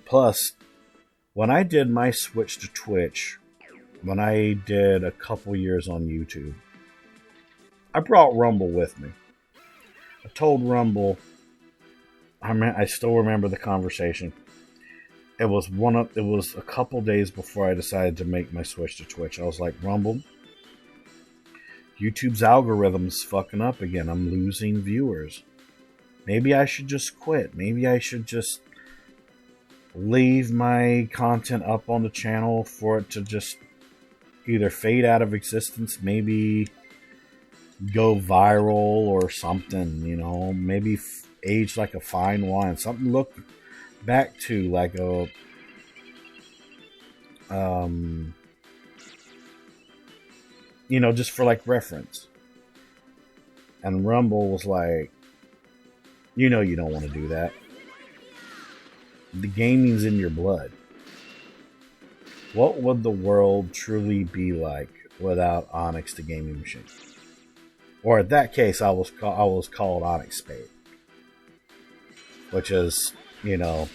Plus, when I did my switch to Twitch, when I did a couple years on YouTube, I brought Rumble with me. I told Rumble, I still remember the conversation. It was a couple days before I decided to make my switch to Twitch. I was like, Rumble, YouTube's algorithm's fucking up again. I'm losing viewers. Maybe I should just quit. Maybe I should just leave my content up on the channel for it to just either fade out of existence, maybe go viral or something, you know, maybe age like a fine wine, something look back to like a you know, just for like reference. And Rumble was like, you know, you don't want to do that. The gaming's in your blood. What would the world truly be like without OnyxTheGamingMachine? Or in that case, I was called OnyxSpade, which is, you know,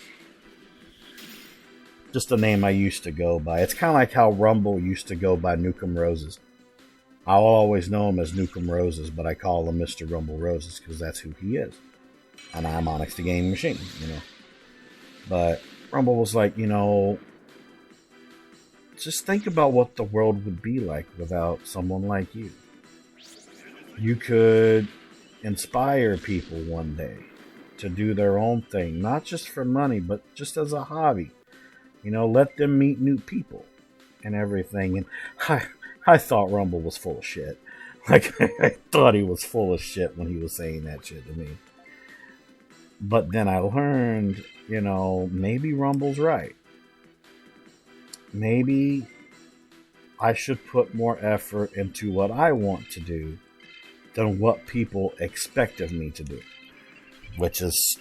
just the name I used to go by. It's kind of like how Rumble used to go by Nukem Roses. I'll always know him as Nukem Roses, but I call him Mr. Rumble Roses because that's who he is. And I'm OnyxTheGamingMachine, you know. But Rumble was like, you know, just think about what the world would be like without someone like you. You could inspire people one day to do their own thing, not just for money, but just as a hobby. You know, let them meet new people and everything. And I thought Rumble was full of shit. Like, I thought he was full of shit when he was saying that shit to me. But then I learned, you know, maybe Rumble's right. Maybe I should put more effort into what I want to do than what people expect of me to do, which is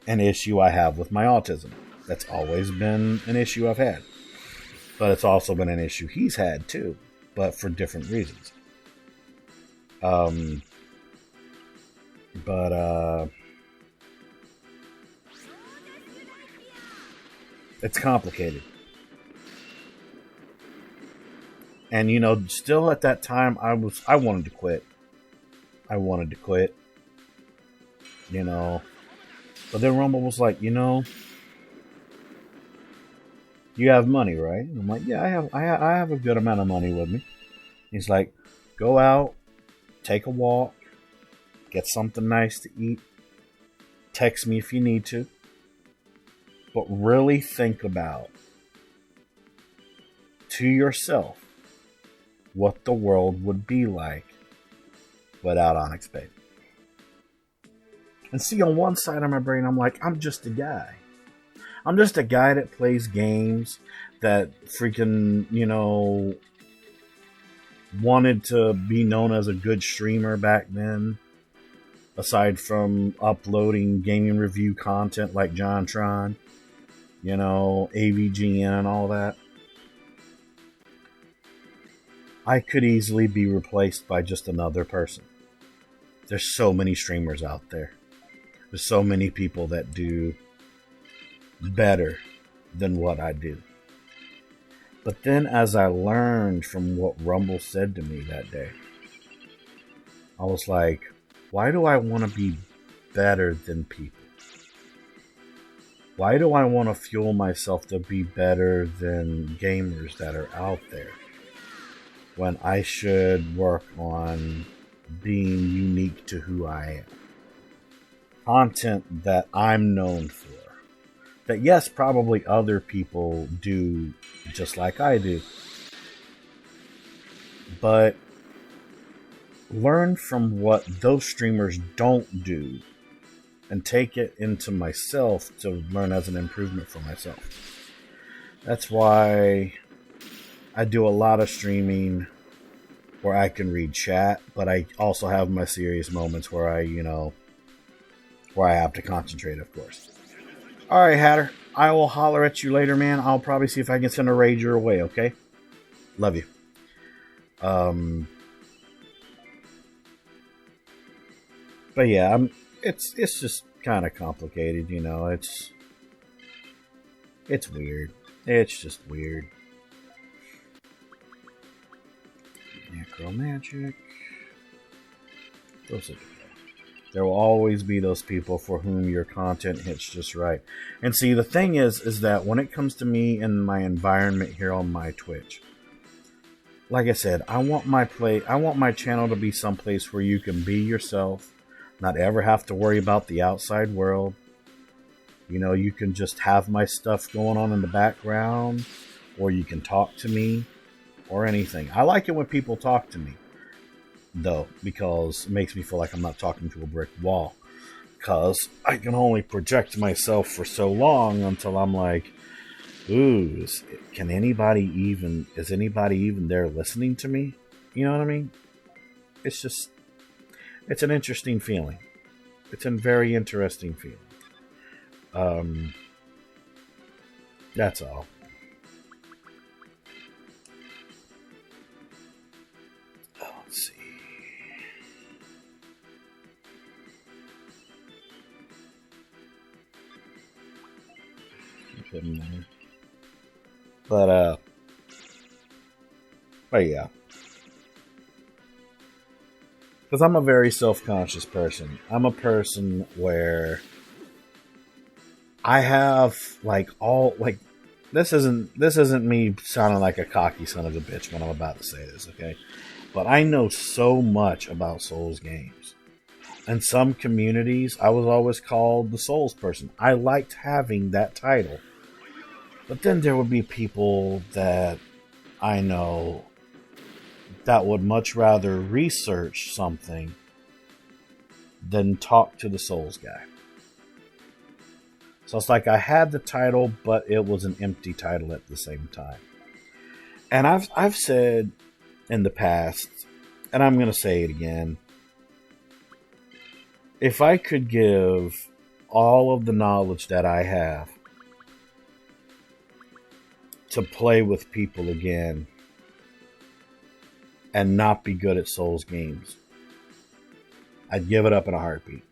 an issue I have with my autism. That's always been an issue I've had. But it's also been an issue he's had too, but for different reasons. It's complicated. And, you know, still at that time, I wanted to quit. You know. But then Rumble was like, you know, you have money, right? And I'm like, yeah, I have a good amount of money with me. He's like, go out, take a walk, get something nice to eat, text me if you need to. But really think about, to yourself, what the world would be like without OnyxSpade. And see, on one side of my brain, I'm like, I'm just a guy. I'm just a guy that plays games, that freaking, you know, wanted to be known as a good streamer back then. Aside from uploading gaming review content like JonTron, you know, AVGN and all that. I could easily be replaced by just another person. There's so many streamers out there. There's so many people that do better than what I do. But then as I learned from what Rumble said to me that day, I was like, why do I want to be better than people? Why do I want to fuel myself to be better than gamers that are out there? when I should work on being unique to who I am. Content that I'm known for. That, yes, probably other people do just like I do. But learn from what those streamers don't do and take it into myself to learn as an improvement for myself. That's why I do a lot of streaming where I can read chat, but I also have my serious moments where where I have to concentrate, of course. Alright, Hatter. I will holler at you later, man. I'll probably see if I can send a raid your way, okay? Love you. But yeah, it's just kind of complicated, it's weird. It's just weird. Necromagic. Those are There will always be those people for whom your content hits just right. And see, the thing is that when it comes to me and my environment here on my Twitch, like I said, I want my channel to be someplace where you can be yourself, not ever have to worry about the outside world. You can just have my stuff going on in the background, or you can talk to me, or anything. I like it when people talk to me, though, because it makes me feel like I'm not talking to a brick wall. Because I can only project myself for so long until I'm like, ooh, is anybody even there listening to me? You know what I mean? It's an interesting feeling. It's a very interesting feeling. That's all. Let's see. Keep it in there. But yeah. Because I'm a very self-conscious person. I'm a person where I have this isn't me sounding like a cocky son of a bitch when I'm about to say this, okay? But I know so much about Souls games. In some communities, I was always called the Souls person. I liked having that title. But then there would be people that I know that would much rather research something than talk to the Souls guy. So it's like I had the title, but it was an empty title at the same time. And I've said in the past, and I'm going to say it again, if I could give all of the knowledge that I have to play with people again and not be good at Souls games, I'd give it up in a heartbeat.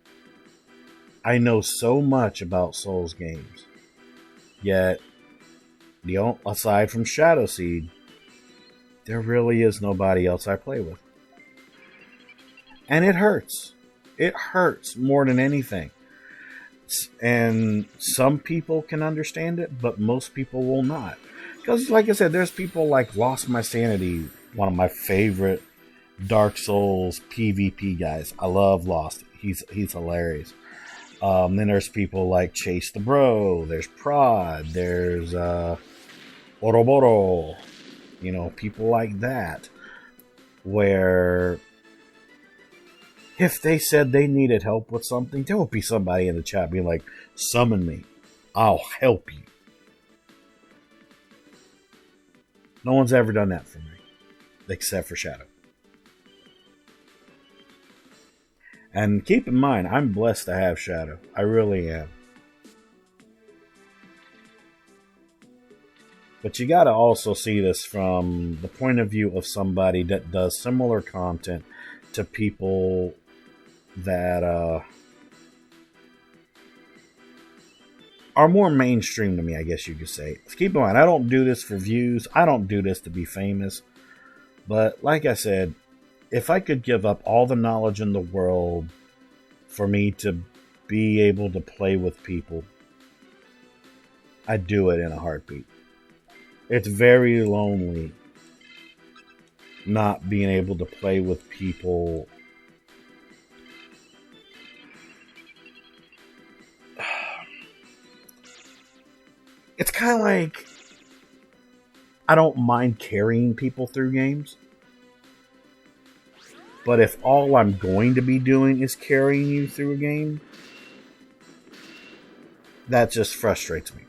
I know so much about Souls games, yet, aside from Shadowseed, there really is nobody else I play with. And it hurts. It hurts more than anything. And some people can understand it, but most people will not. Because, like I said, there's people like Lost My Sanity, one of my favorite Dark Souls PvP guys. I love Lost. He's hilarious. Then there's people like Chase the Bro. There's Prod. There's Oroboro. People like that. Where if they said they needed help with something, there would be somebody in the chat being like, summon me. I'll help you. No one's ever done that for me. Except for Shadow. And keep in mind, I'm blessed to have Shadow. I really am. But you gotta also see this from the point of view of somebody that does similar content to people that are more mainstream to me, I guess you could say. Keep in mind, I don't do this for views. I don't do this to be famous. But like I said, if I could give up all the knowledge in the world for me to be able to play with people, I'd do it in a heartbeat. It's very lonely not being able to play with people. It's kind of like I don't mind carrying people through games. But if all I'm going to be doing is carrying you through a game, that just frustrates me.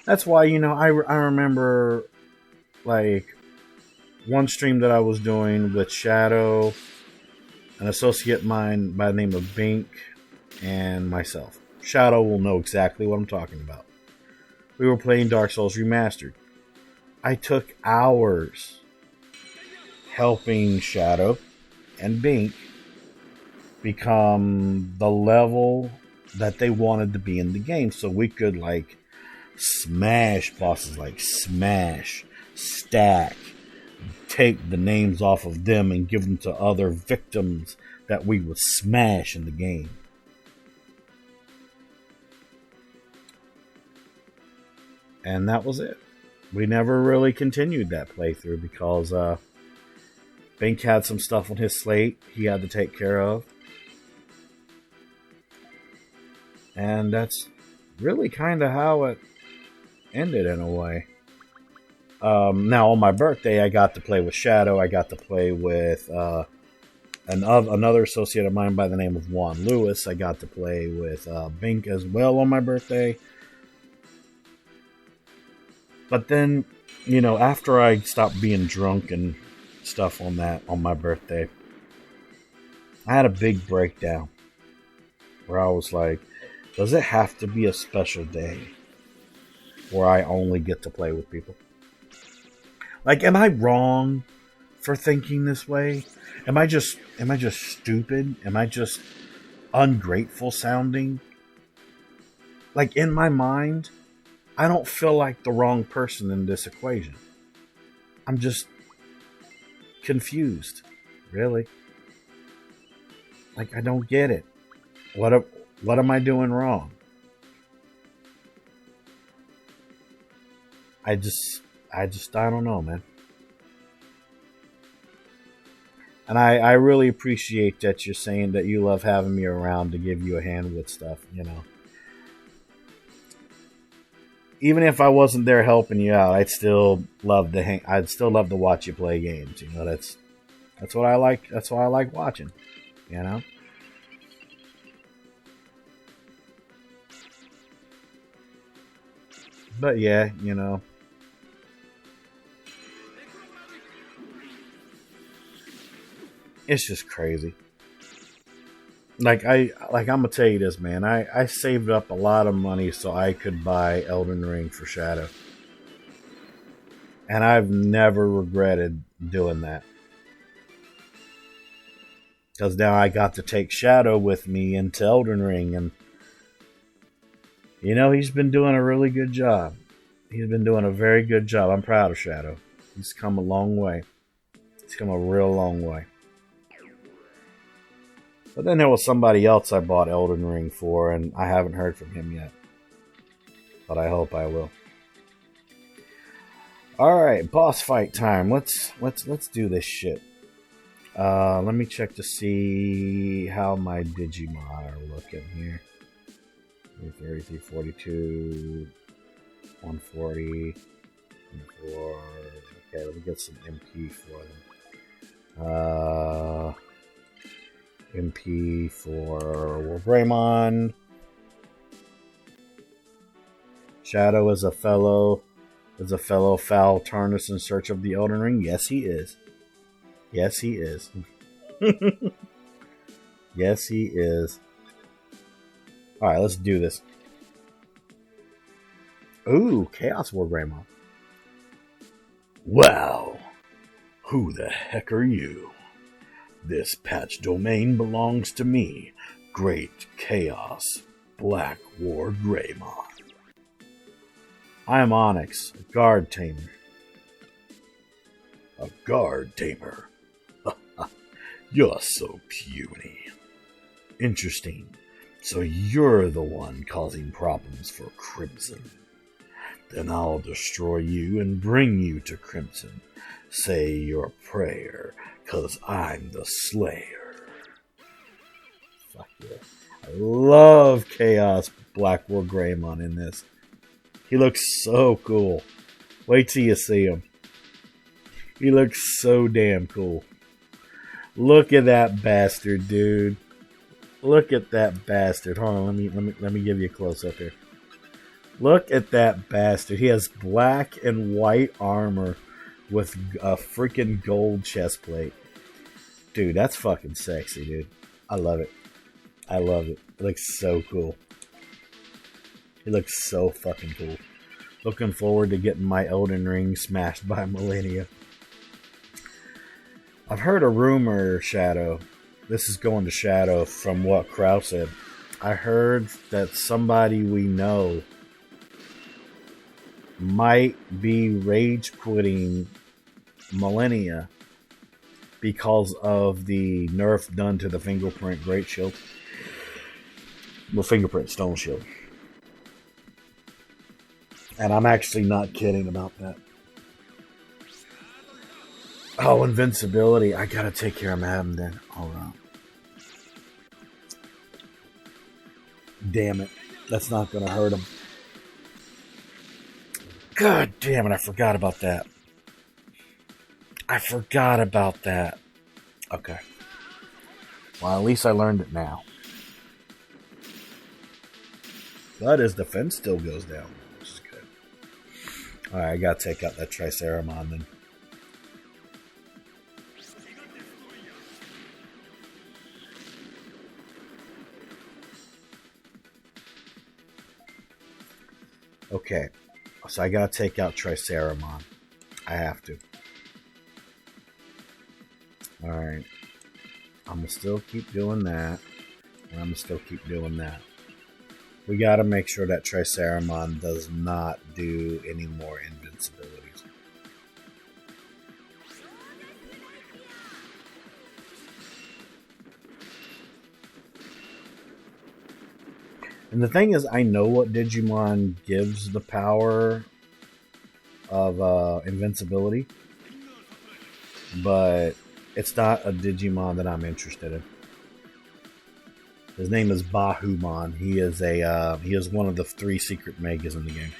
That's why, I remember, like, one stream that I was doing with Shadow, an associate of mine by the name of Bink, and myself. Shadow will know exactly what I'm talking about. We were playing Dark Souls Remastered. I took hours helping Shadow and Bink become the level that they wanted to be in the game, so we could, like, smash bosses, like smash, stack, take the names off of them and give them to other victims that we would smash in the game. And that was it. We never really continued that playthrough because Bink had some stuff on his slate he had to take care of. And that's really kind of how it ended in a way. Now, on my birthday, I got to play with Shadow. I got to play with another associate of mine by the name of Juan Lewis. I got to play with Bink as well on my birthday. But then, after I stopped being drunk and stuff on my birthday, I had a big breakdown where I was like, does it have to be a special day where I only get to play with people? Like, am I wrong for thinking this way? Am I just stupid? Am I just ungrateful sounding? Like, in my mind, I don't feel like the wrong person in this equation. I'm just confused, really. Like, I don't get it. What am I doing wrong? I don't know, man. And I really appreciate that you're saying that you love having me around to give you a hand with stuff, Even if I wasn't there helping you out, I'd still love to watch you play games. That's what I like. That's why I like watching. But yeah, it's just crazy. Like I'm gonna tell you this, man. I saved up a lot of money so I could buy Elden Ring for Shadow. And I've never regretted doing that. Because now I got to take Shadow with me into Elden Ring, and he's been doing a really good job. He's been doing a very good job. I'm proud of Shadow. He's come a long way. He's come a real long way. But then there was somebody else I bought Elden Ring for, and I haven't heard from him yet. But I hope I will. Alright, boss fight time. Let's do this shit. Let me check to see how my Digimon are looking here. 33, 42, 140, 24. Okay, let me get some MP for them. MP for Wargreymon. Shadow is a fellow foul Tarnus in search of the Elden Ring. Yes, he is. Yes, he is. Yes, he is. Alright, let's do this. Ooh, Chaos Wargreymon. Wow. Who the heck are you? This patch domain belongs to me, Great Chaos Black Wargreymon. I am Onyx, a guard tamer. A guard tamer? You're so puny. Interesting. So you're the one causing problems for Crimson. Then I'll destroy you and bring you to Crimson. Say your prayer, 'cause I'm the Slayer. Fuck yeah. I love Chaos Black War Greymon in this. He looks so cool. Wait till you see him. He looks so damn cool. Look at that bastard, dude. Look at that bastard. Hold on, let me give you a close up here. Look at that bastard. He has black and white armor with a freaking gold chest plate. Dude, that's fucking sexy, dude. I love it. I love it. It looks so cool. He looks so fucking cool. Looking forward to getting my Elden Ring smashed by Millennia. I've heard a rumor, Shadow. This is going to Shadow from what Crow said. I heard that somebody we know might be rage quitting Millennia because of the nerf done to the fingerprint great shield. Well, fingerprint stone shield. And I'm actually not kidding about that. Oh, invincibility. I gotta take care of Madam then. Alright. Damn it. That's not gonna hurt him. God damn it, I forgot about that. I forgot about that. Okay. Well, at least I learned it now. But his defense still goes down, which is good. Alright, I gotta take out that Triceramon then. Okay, so I gotta take out Triceramon. I have to. Alright. I'm gonna still keep doing that. And I'm gonna still keep doing that. We gotta make sure that Triceramon does not do any more invincibilities. And the thing is, I know what Digimon gives the power of invincibility, but it's not a Digimon that I'm interested in. His name is Bahumon. He is one of the 3 secret megas in the game.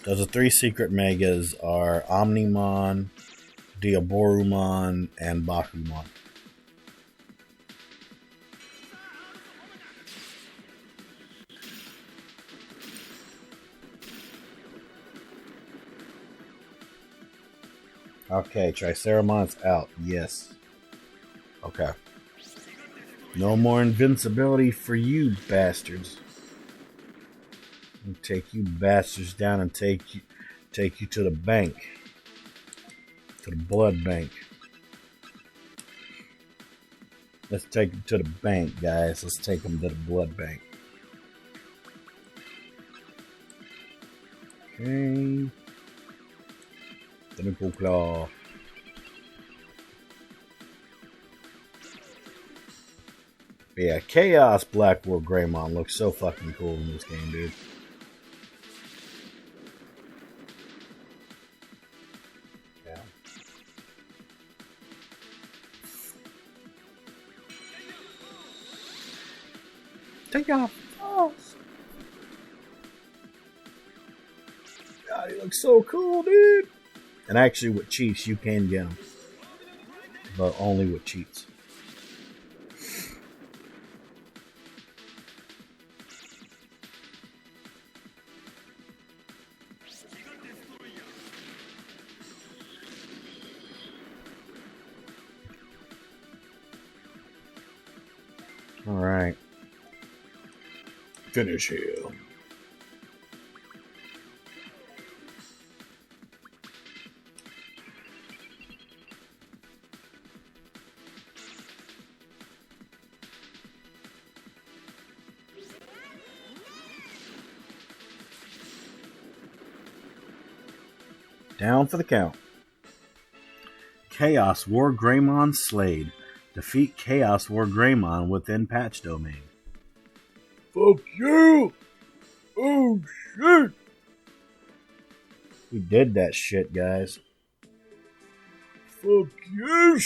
Those the 3 secret megas are Omnimon, Diaborumon, and Bahumon. Okay, Triceramon's out. Yes. Okay. No more invincibility for you bastards. I'll take you bastards down and take you to the bank. To the blood bank. Let's take them to the bank, guys. Let's take them to the blood bank. Okay. Tentacle Claw. Yeah, Chaos Black War Greymon looks so fucking cool in this game, dude. Yeah. Take off. Oh. God, he looks so cool, dude. And actually, with cheats, you can get him. But only with cheats. Alright. Finish him. Down for the count. Chaos War Greymon Slade. Defeat Chaos War Greymon within patch domain. Fuck you! Oh shit! We did that shit, guys. Fuck you!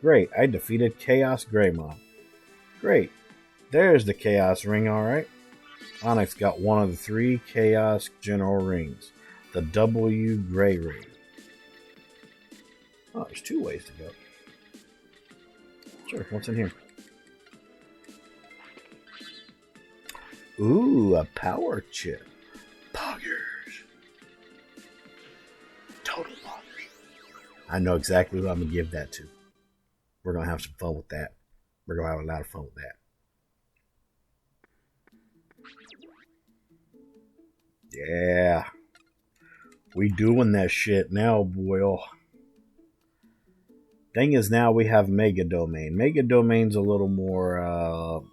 Great, I defeated Chaos Greymon. Great. There's the Chaos Ring, alright. Onyx got one of the 3 Chaos General Rings. The W Grey Ring. Oh, there's 2 ways to go. Sure, what's in here? Ooh, a power chip. Poggers. Total poggers. I know exactly who I'm going to give that to. We're going to have some fun with that. We're going to have a lot of fun with that. Yeah. We doing that shit now, boy. Thing is, now we have Mega Domain. Mega Domain's a little more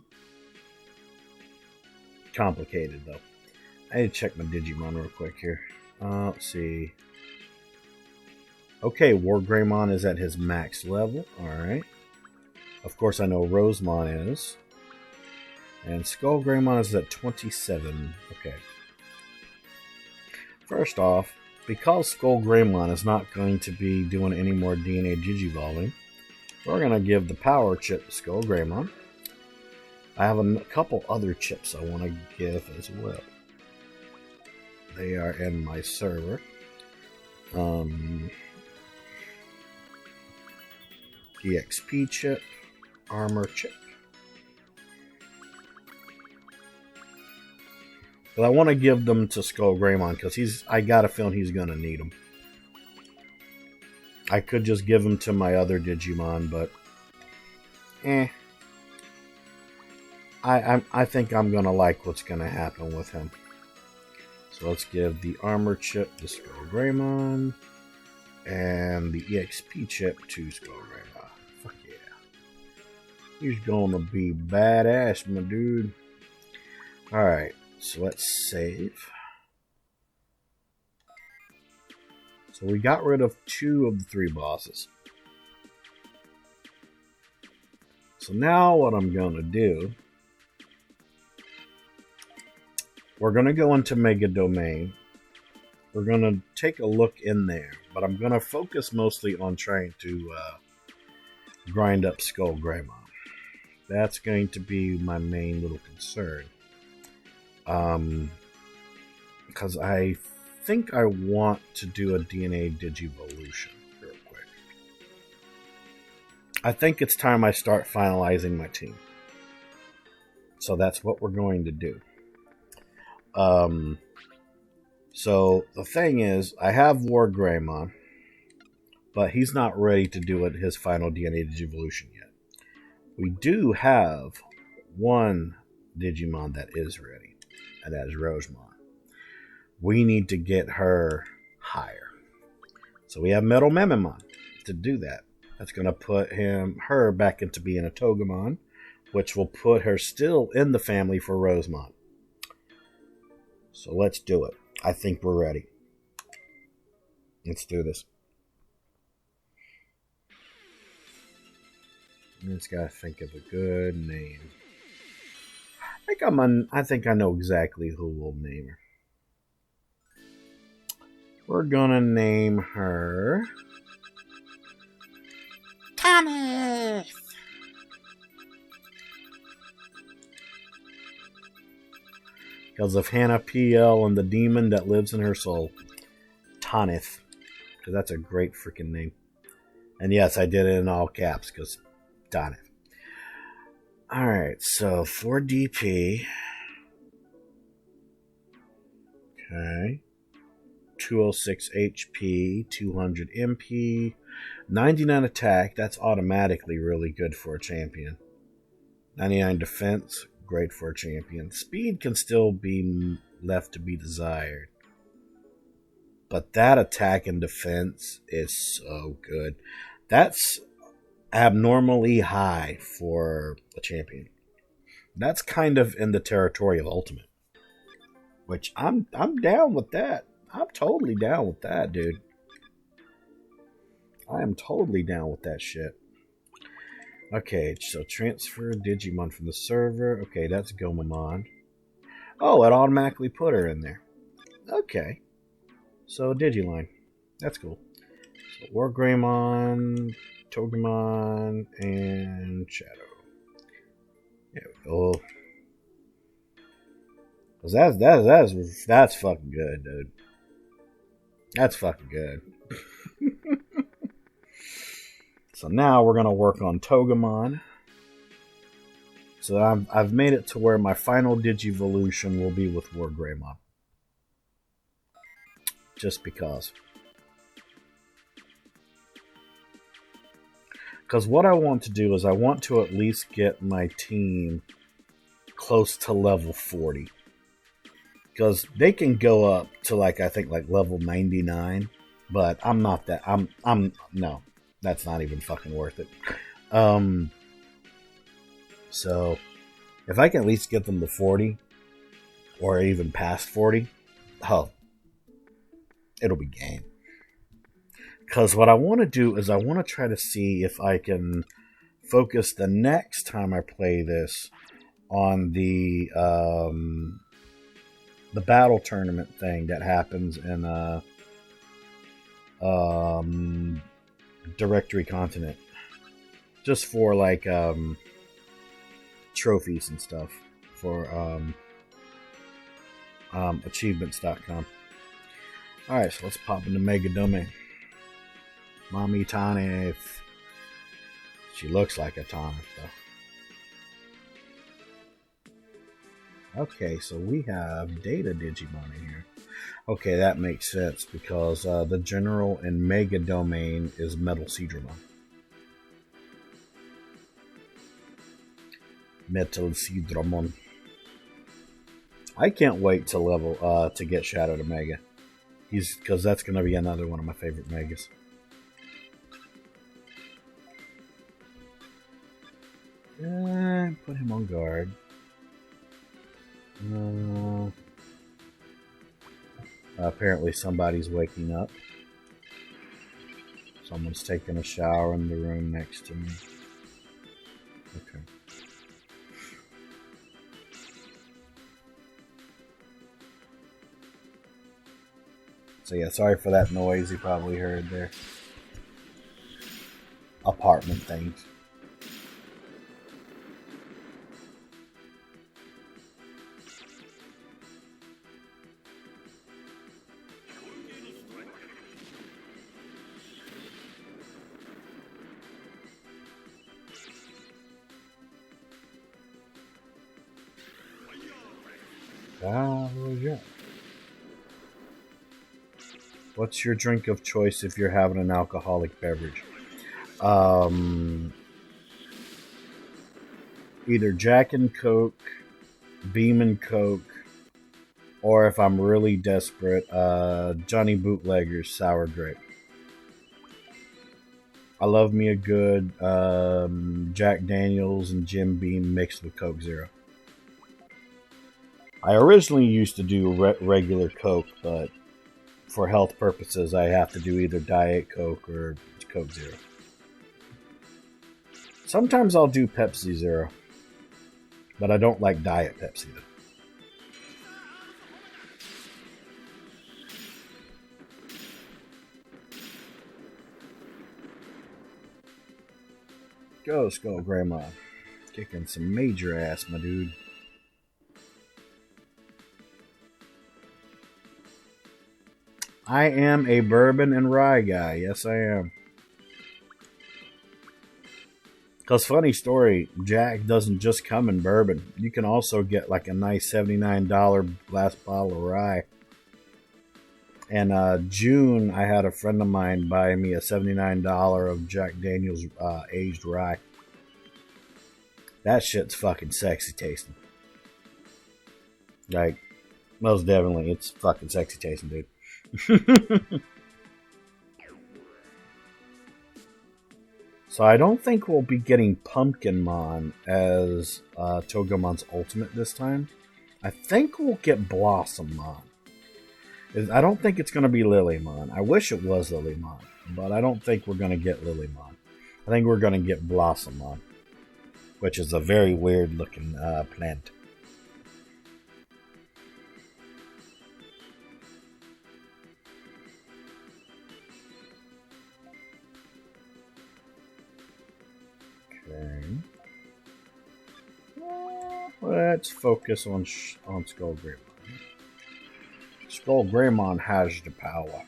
complicated, though. I need to check my Digimon real quick here. Let's see. Okay, War Greymon is at his max level. Alright. Of course, I know Rosemon is. And Skull Greymon is at 27. Okay. First off, because Skull Greymon is not going to be doing any more DNA Digivolving, we're going to give the power chip to Skull Greymon. I have a couple other chips I want to give as well. They are in my server. EXP chip, armor chip. But I want to give them to Skull Greymon because I got a feeling he's going to need them. I could just give them to my other Digimon, but I think I'm going to like what's going to happen with him. So let's give the armor chip to Skull Greymon and the EXP chip to Skull Greymon. Fuck yeah. He's going to be badass, my dude. Alright. So let's save. So we got rid of 2 of the 3 bosses. So now what I'm going to do, we're going to go into Mega Domain. We're going to take a look in there, but I'm going to focus mostly on trying to grind up Skull Greymon. That's going to be my main little concern. Because I think I want to do a DNA Digivolution real quick. I think it's time I start finalizing my team. So that's what we're going to do. So the thing is, I have War Greymon, but he's not ready to do his final DNA Digivolution yet. We do have one Digimon that is ready. And that is Rosemon. We need to get her higher. So we have Metal Mememon to do that. That's going to put her back into being a Togemon, which will put her still in the family for Rosemon. So let's do it. I think we're ready. Let's do this. I just got to think of a good name. I think I know exactly who we'll name her. We're gonna name her Thomas. Because of Hannah PL and the demon that lives in her soul. Tanith. Because that's a great freaking name. And yes, I did it in all caps because Tanith. Alright, so 4 DP. Okay. 206 HP, 200 MP, 99 attack. That's automatically really good for a champion. 99 defense, great for a champion. Speed can still be left to be desired. But that attack and defense is so good. That's abnormally high for a champion. That's kind of in the territory of Ultimate. Which I'm down with that. I'm totally down with that, dude. I am totally down with that shit. Okay, so transfer Digimon from the server. Okay, that's Gomamon. Oh, it automatically put her in there. Okay. So Digiline. That's cool. So Wargreymon, Togemon, and Shadow. There we go. Cause that's fucking good, dude. That's fucking good. So now we're gonna work on Togemon. So I've made it to where my final Digivolution will be with Wargreymon. Just because. Because what I want to do is I want to at least get my team close to level 40. Because they can go up to like, I think like level 99. But I'm not that. No. That's not even fucking worth it. So if I can at least get them to 40 or even past 40, oh, it'll be game. Because what I want to do is I want to try to see if I can focus the next time I play this on the battle tournament thing that happens in Directory Continent, just for like trophies and stuff for achievements.com. Alright, so let's pop into Mega Domain. Mommy Tanith. She looks like a Tanith though. Okay, so we have Data Digimon in here. Okay, that makes sense because the general in Mega Domain is Metal Seadramon. Metal Seadramon. I can't wait to level to get Shadow to Mega. Because that's going to be another one of my favorite Megas. Put him on guard. Apparently somebody's waking up. Someone's taking a shower in the room next to me. Okay. So yeah, sorry for that noise you probably heard there. Apartment things. What's your drink of choice if you're having an alcoholic beverage? Either Jack and Coke, Beam and Coke, or if I'm really desperate, Johnny Bootlegger's Sour Grape. I love me a good Jack Daniels and Jim Beam mixed with Coke Zero. I originally used to do regular Coke, but for health purposes, I have to do either Diet Coke or Coke Zero. Sometimes I'll do Pepsi Zero, but I don't like Diet Pepsi though. Go, Skull Grandma. Kicking some major ass, my dude. I am a bourbon and rye guy. Yes, I am. Because funny story, Jack doesn't just come in bourbon. You can also get like a nice $79 glass bottle of rye. And June, I had a friend of mine buy me a $79 of Jack Daniels aged rye. That shit's fucking sexy tasting. Like, most definitely, it's fucking sexy tasting, dude. So I don't think we'll be getting Pumpkinmon as Togemon's ultimate this time. I think we'll get Blossommon. I don't think it's going to be Lilymon. I wish it was Lilymon, but I don't think we're going to get Lilymon. I think we're going to get Blossommon. which is a very weird looking plant. Okay. Let's focus on Skull Greymon. Skull Greymon has the power.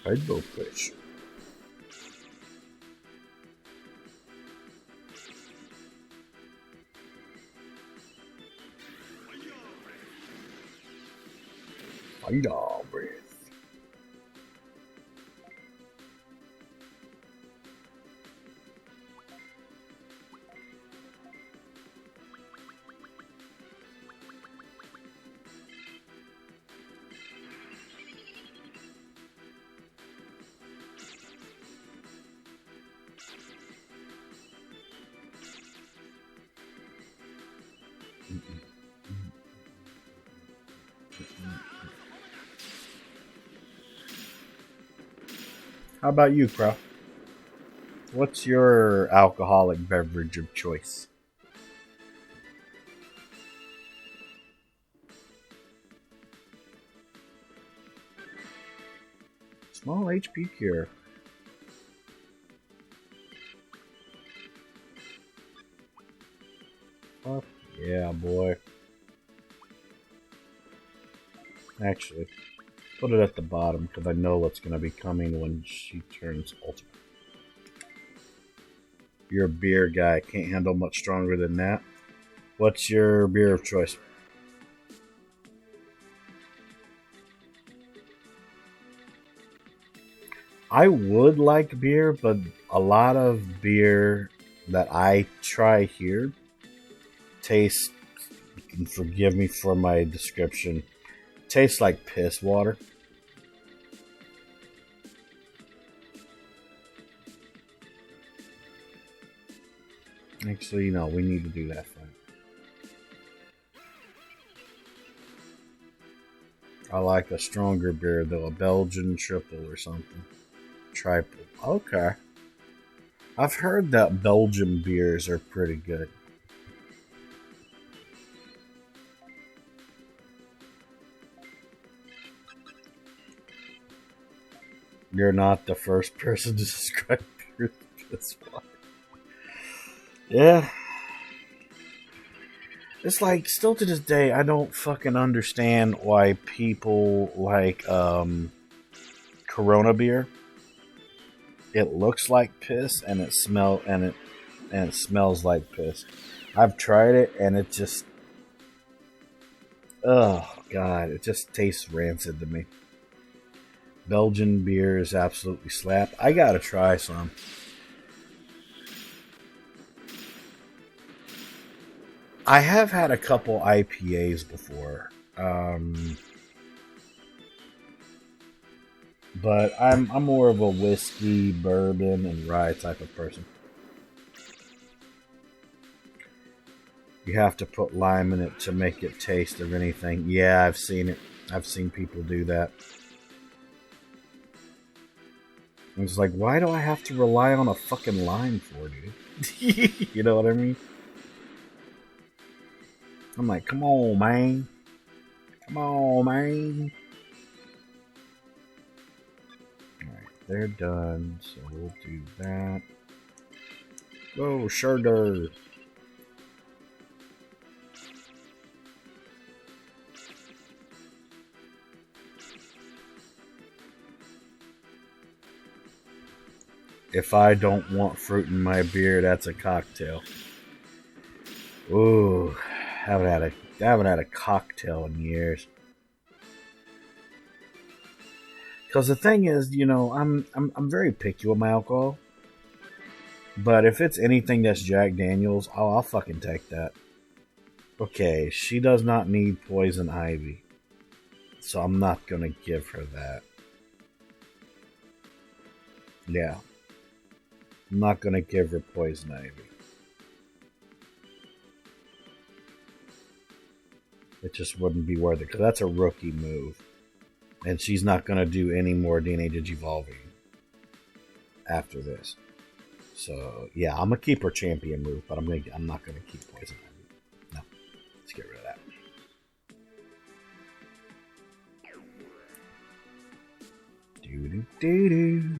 Rainbow fish. Fire breath. How about you, Crow? What's your alcoholic beverage of choice? Small HP cure. Fuck yeah, boy. Actually, put it at the bottom because I know what's going to be coming when she turns ultimate. You're a beer guy. Can't handle much stronger than that. What's your beer of choice? I would like beer, but a lot of beer that I try here tastes, and forgive me for my description, tastes like piss water. Actually, no, we need to do that fight. I like a stronger beer, though, a Belgian triple or something. Triple. Okay. I've heard that Belgian beers are pretty good. You're not the first person to describe beer this way. Yeah. It's like, still to this day, I don't fucking understand why people like Corona beer. It looks like piss and it smells like piss. I've tried it and it just, oh god, it just tastes rancid to me. Belgian beer is absolutely slap. I gotta try some. I have had a couple IPAs before, but I'm more of a whiskey, bourbon, and rye type of person. You have to put lime in it to make it taste of anything. Yeah, I've seen it. I've seen people do that. It's like, why do I have to rely on a fucking lime for, dude? You know what I mean? I'm like, come on, man. Come on, man. Alright, they're done, so we'll do that. Go, sugar. If I don't want fruit in my beer, that's a cocktail. Ooh, haven't had a cocktail in years. Because the thing is, you know, I'm very picky with my alcohol. But if it's anything that's Jack Daniels, I'll fucking take that. Okay, she does not need Poison Ivy. So I'm not going to give her that. Yeah. I'm not going to give her Poison Ivy. It just wouldn't be worth it, because that's a rookie move. And she's not going to do any more DNA Digivolving after this. So, yeah, I'm going to keep her champion move, but I'm not going to keep Poison Ivy. No. Let's get rid of that. Do-do-do-do.